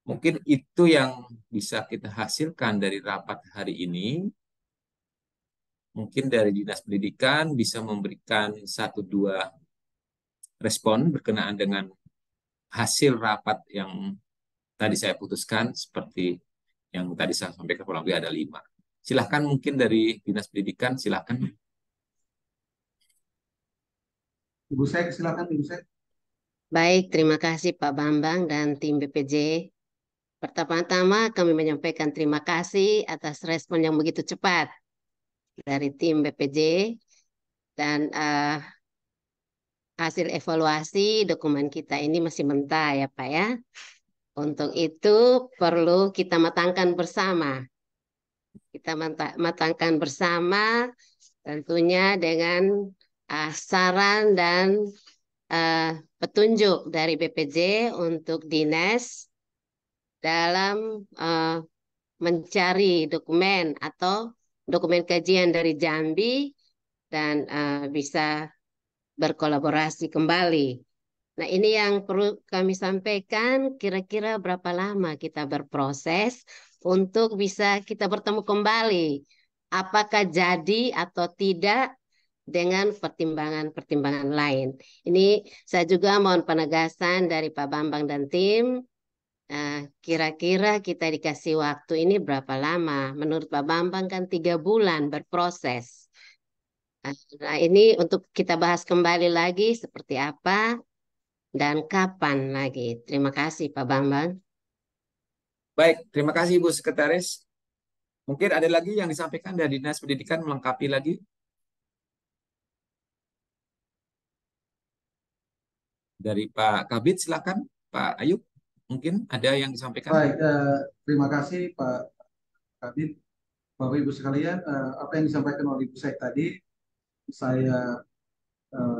[SPEAKER 1] Mungkin itu yang bisa kita hasilkan dari rapat hari ini. Mungkin dari Dinas Pendidikan bisa memberikan 1-2 respon berkenaan dengan hasil rapat yang tadi saya putuskan, seperti yang tadi saya sampaikan kurang lebih ada 5. Silahkan mungkin dari Dinas Pendidikan, silahkan.
[SPEAKER 4] Ibu Sek, silakan Ibu Sek.
[SPEAKER 6] Baik, terima kasih Pak Bambang dan tim BPJ. Pertama-tama kami menyampaikan terima kasih atas respon yang begitu cepat dari tim BPJ dan hasil evaluasi dokumen kita ini masih mentah ya Pak ya. Untuk itu perlu kita matangkan bersama. Kita matangkan bersama tentunya dengan saran dan petunjuk dari BPJ untuk dinas dalam mencari dokumen atau dokumen kajian dari Jambi dan bisa berkolaborasi kembali. Nah, ini yang perlu kami sampaikan, kira-kira berapa lama kita berproses untuk bisa kita bertemu kembali. Apakah jadi atau tidak dengan pertimbangan-pertimbangan lain. Ini saya juga mohon penegasan dari Pak Bambang dan tim. Kira-kira kita dikasih waktu ini berapa lama? Menurut Pak Bambang kan 3 bulan berproses. Nah, ini untuk kita bahas kembali lagi seperti apa dan kapan lagi. Terima kasih Pak Bambang.
[SPEAKER 1] Baik, terima kasih Ibu Sekretaris. Mungkin ada lagi yang disampaikan dari Dinas Pendidikan melengkapi lagi. Dari Pak Kabid, silakan. Pak Ayub, mungkin ada yang disampaikan.
[SPEAKER 4] Baik, terima kasih Pak Kabit. Bapak Ibu sekalian, apa yang disampaikan oleh Ibu Sek tadi, saya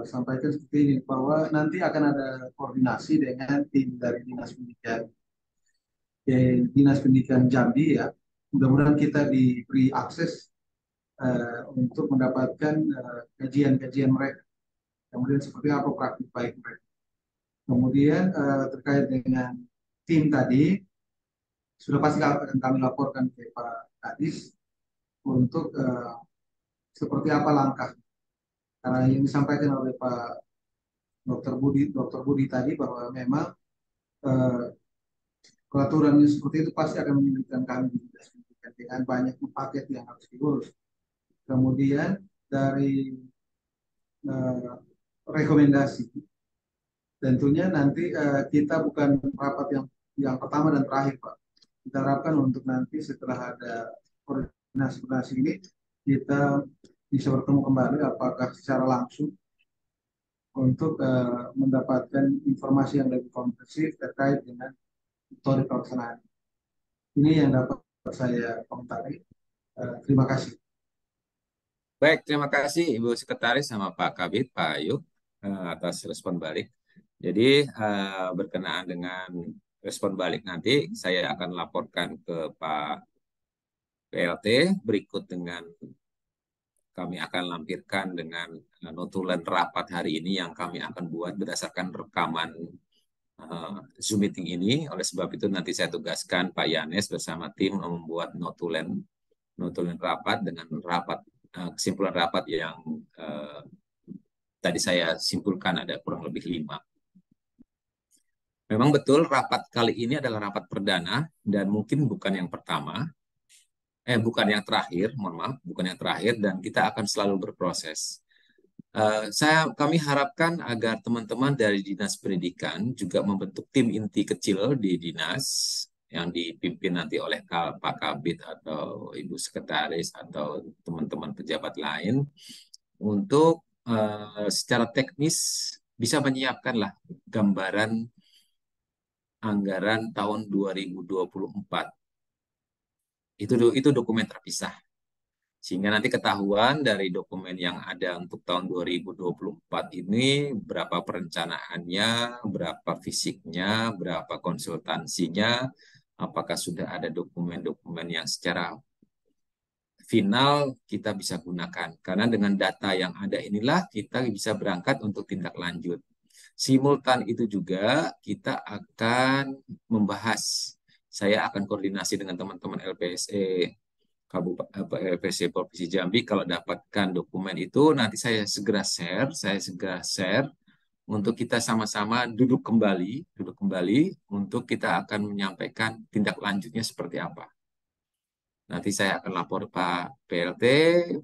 [SPEAKER 4] sampaikan seperti ini, bahwa nanti akan ada koordinasi dengan tim dari Dinas Pendidikan Jambi ya. Mudah-mudahan kita diberi akses untuk mendapatkan kajian-kajian mereka. Kemudian seperti apa praktik baik mereka. Kemudian terkait dengan tim tadi, sudah pasti akan kami laporkan ke Pak Kadis untuk seperti apa langkah. Karena yang disampaikan oleh Pak Dr. Budi tadi bahwa memang peraturan yang seperti itu pasti akan menyulitkan kami dengan banyak paket yang harus diurus. Kemudian dari rekomendasi, tentunya nanti kita bukan rapat yang pertama dan terakhir Pak. Kita harapkan untuk nanti setelah ada koordinasi ini kita bisa bertemu kembali apakah secara langsung untuk mendapatkan informasi yang lebih komprehensif terkait dengan metode pelaksanaan. Ini yang dapat saya komentari. Terima kasih.
[SPEAKER 1] Baik, terima kasih Ibu Sekretaris sama Pak Kabid, Pak Ayub atas respon balik. Jadi berkenaan dengan respon balik. Nanti saya akan laporkan ke Pak PLT berikut dengan kami akan lampirkan dengan notulen rapat hari ini yang kami akan buat berdasarkan rekaman Zoom meeting ini. Oleh sebab itu nanti saya tugaskan Pak Yanes bersama tim membuat notulen rapat dengan kesimpulan rapat yang tadi saya simpulkan ada kurang lebih 5. Memang betul rapat kali ini adalah rapat perdana dan mungkin bukan yang pertama, bukan yang terakhir, mohon maaf, bukan yang terakhir, dan kita akan selalu berproses. Kami harapkan agar teman-teman dari Dinas Pendidikan juga membentuk tim inti kecil di dinas yang dipimpin nanti oleh Pak Kabid atau Ibu Sekretaris atau teman-teman pejabat lain untuk secara teknis bisa menyiapkanlah gambaran anggaran tahun 2024. Itu dokumen terpisah. Sehingga nanti ketahuan dari dokumen yang ada untuk tahun 2024 ini berapa perencanaannya, berapa fisiknya, berapa konsultansinya, apakah sudah ada dokumen-dokumen yang secara final kita bisa gunakan. Karena dengan data yang ada inilah kita bisa berangkat untuk tindak lanjut. Simultan itu juga kita akan membahas. Saya akan koordinasi dengan teman-teman LPSE LPSE Provinsi Jambi. Kalau dapatkan dokumen itu nanti saya segera share untuk kita sama-sama duduk kembali untuk kita akan menyampaikan tindak lanjutnya seperti apa. Nanti saya akan lapor Pak PLT,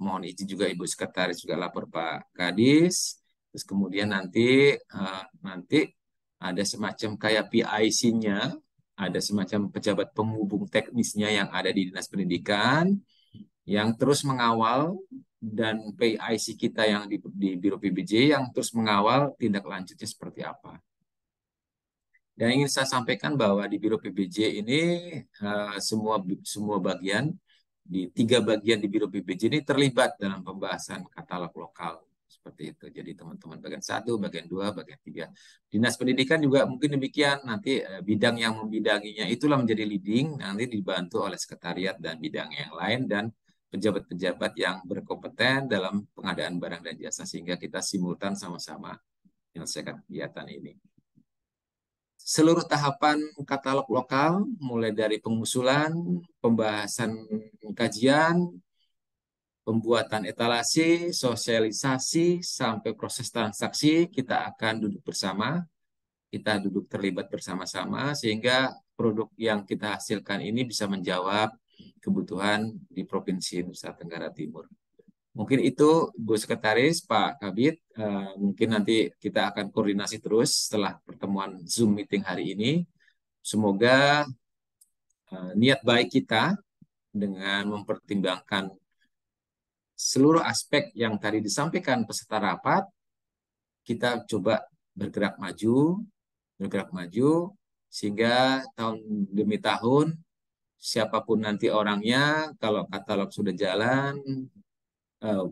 [SPEAKER 1] mohon izin juga Ibu Sekretaris juga lapor Pak Kadis. Terus kemudian nanti ada semacam kayak PIC-nya, ada semacam pejabat penghubung teknisnya yang ada di Dinas Pendidikan yang terus mengawal, dan PIC kita yang di Biro PBJ yang terus mengawal tindak lanjutnya seperti apa. Dan ingin saya sampaikan bahwa di Biro PBJ ini semua bagian, di 3 bagian di Biro PBJ ini terlibat dalam pembahasan katalog lokal. Seperti itu. Jadi teman-teman bagian 1, bagian 2, bagian 3. Dinas Pendidikan juga mungkin demikian. Nanti bidang yang membidanginya itulah menjadi leading, nanti dibantu oleh sekretariat dan bidang yang lain dan pejabat-pejabat yang berkompeten dalam pengadaan barang dan jasa, sehingga kita simultan sama-sama menyelesaikan kegiatan ini. Seluruh tahapan katalog lokal, mulai dari pengusulan, pembahasan kajian, pembuatan etalase, sosialisasi, sampai proses transaksi, kita akan duduk bersama, kita duduk terlibat bersama-sama, sehingga produk yang kita hasilkan ini bisa menjawab kebutuhan di Provinsi Nusa Tenggara Timur. Mungkin itu Bu Sekretaris, Pak Kabid, mungkin nanti kita akan koordinasi terus setelah pertemuan Zoom meeting hari ini. Semoga niat baik kita dengan mempertimbangkan seluruh aspek yang tadi disampaikan peserta rapat, kita coba bergerak maju, sehingga tahun demi tahun, siapapun nanti orangnya, kalau katalog sudah jalan,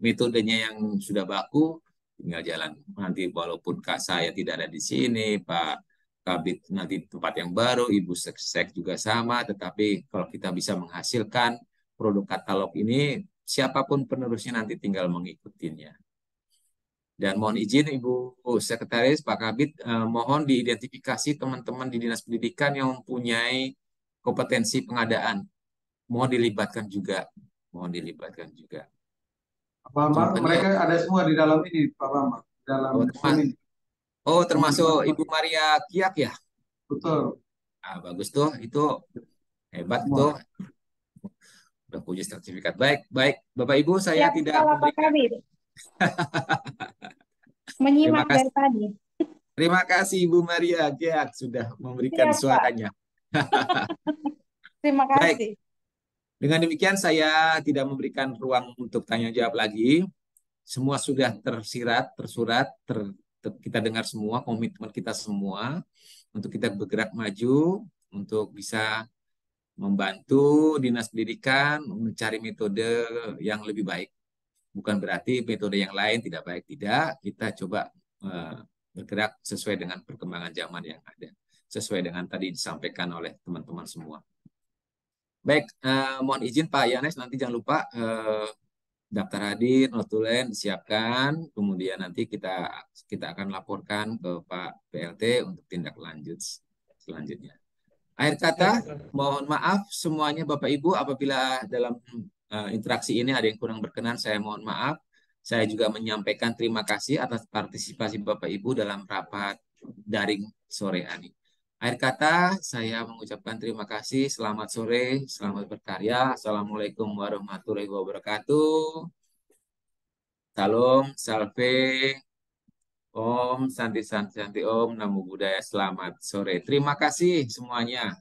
[SPEAKER 1] metodenya yang sudah baku, tinggal jalan. Nanti walaupun Kak saya tidak ada di sini, Pak Kabit nanti tempat yang baru, Ibu Seksek juga sama, tetapi kalau kita bisa menghasilkan produk katalog ini, siapapun penerusnya nanti tinggal mengikutinya. Dan mohon izin Ibu Sekretaris, Pak Kabit, mohon diidentifikasi teman-teman di Dinas Pendidikan yang mempunyai kompetensi pengadaan. Mohon dilibatkan juga.
[SPEAKER 4] Pak Bambang, mereka ada semua di dalam ini, Pak Bambang, dalam Zoom ini.
[SPEAKER 1] Termasuk Ibu Maria Kiak ya?
[SPEAKER 4] Betul.
[SPEAKER 1] Bagus tuh, itu hebat
[SPEAKER 4] Semua.
[SPEAKER 1] tuh. Udah punya sertifikat. Baik. Bapak Ibu, saya tidak memberikan.
[SPEAKER 7] Menyimak dari tadi.
[SPEAKER 1] Terima kasih Ibu Maria Kiak sudah memberikan suaranya.
[SPEAKER 7] Terima kasih.
[SPEAKER 1] Baik. Dengan demikian saya tidak memberikan ruang untuk tanya jawab lagi. Semua sudah tersurat, kita dengar semua komitmen kita semua untuk kita bergerak maju untuk bisa membantu Dinas Pendidikan mencari metode yang lebih baik. Bukan berarti metode yang lain tidak baik, tidak. Kita coba bergerak sesuai dengan perkembangan zaman yang ada. sesuai dengan tadi disampaikan oleh teman-teman semua. Baik, mohon izin Pak Yanes, nanti jangan lupa daftar hadir, notulen disiapkan, kemudian nanti kita akan laporkan ke Pak PLT untuk tindak lanjut selanjutnya. Akhir kata, mohon maaf semuanya Bapak Ibu apabila dalam interaksi ini ada yang kurang berkenan, saya mohon maaf. Saya juga menyampaikan terima kasih atas partisipasi Bapak Ibu dalam rapat daring sore ini. Akhir kata, saya mengucapkan terima kasih. Selamat sore, selamat berkarya. Assalamualaikum warahmatullahi wabarakatuh. Salam, salve, Om, Santi Santi Santi Om, Namo Buddhaya. Selamat sore. Terima kasih semuanya.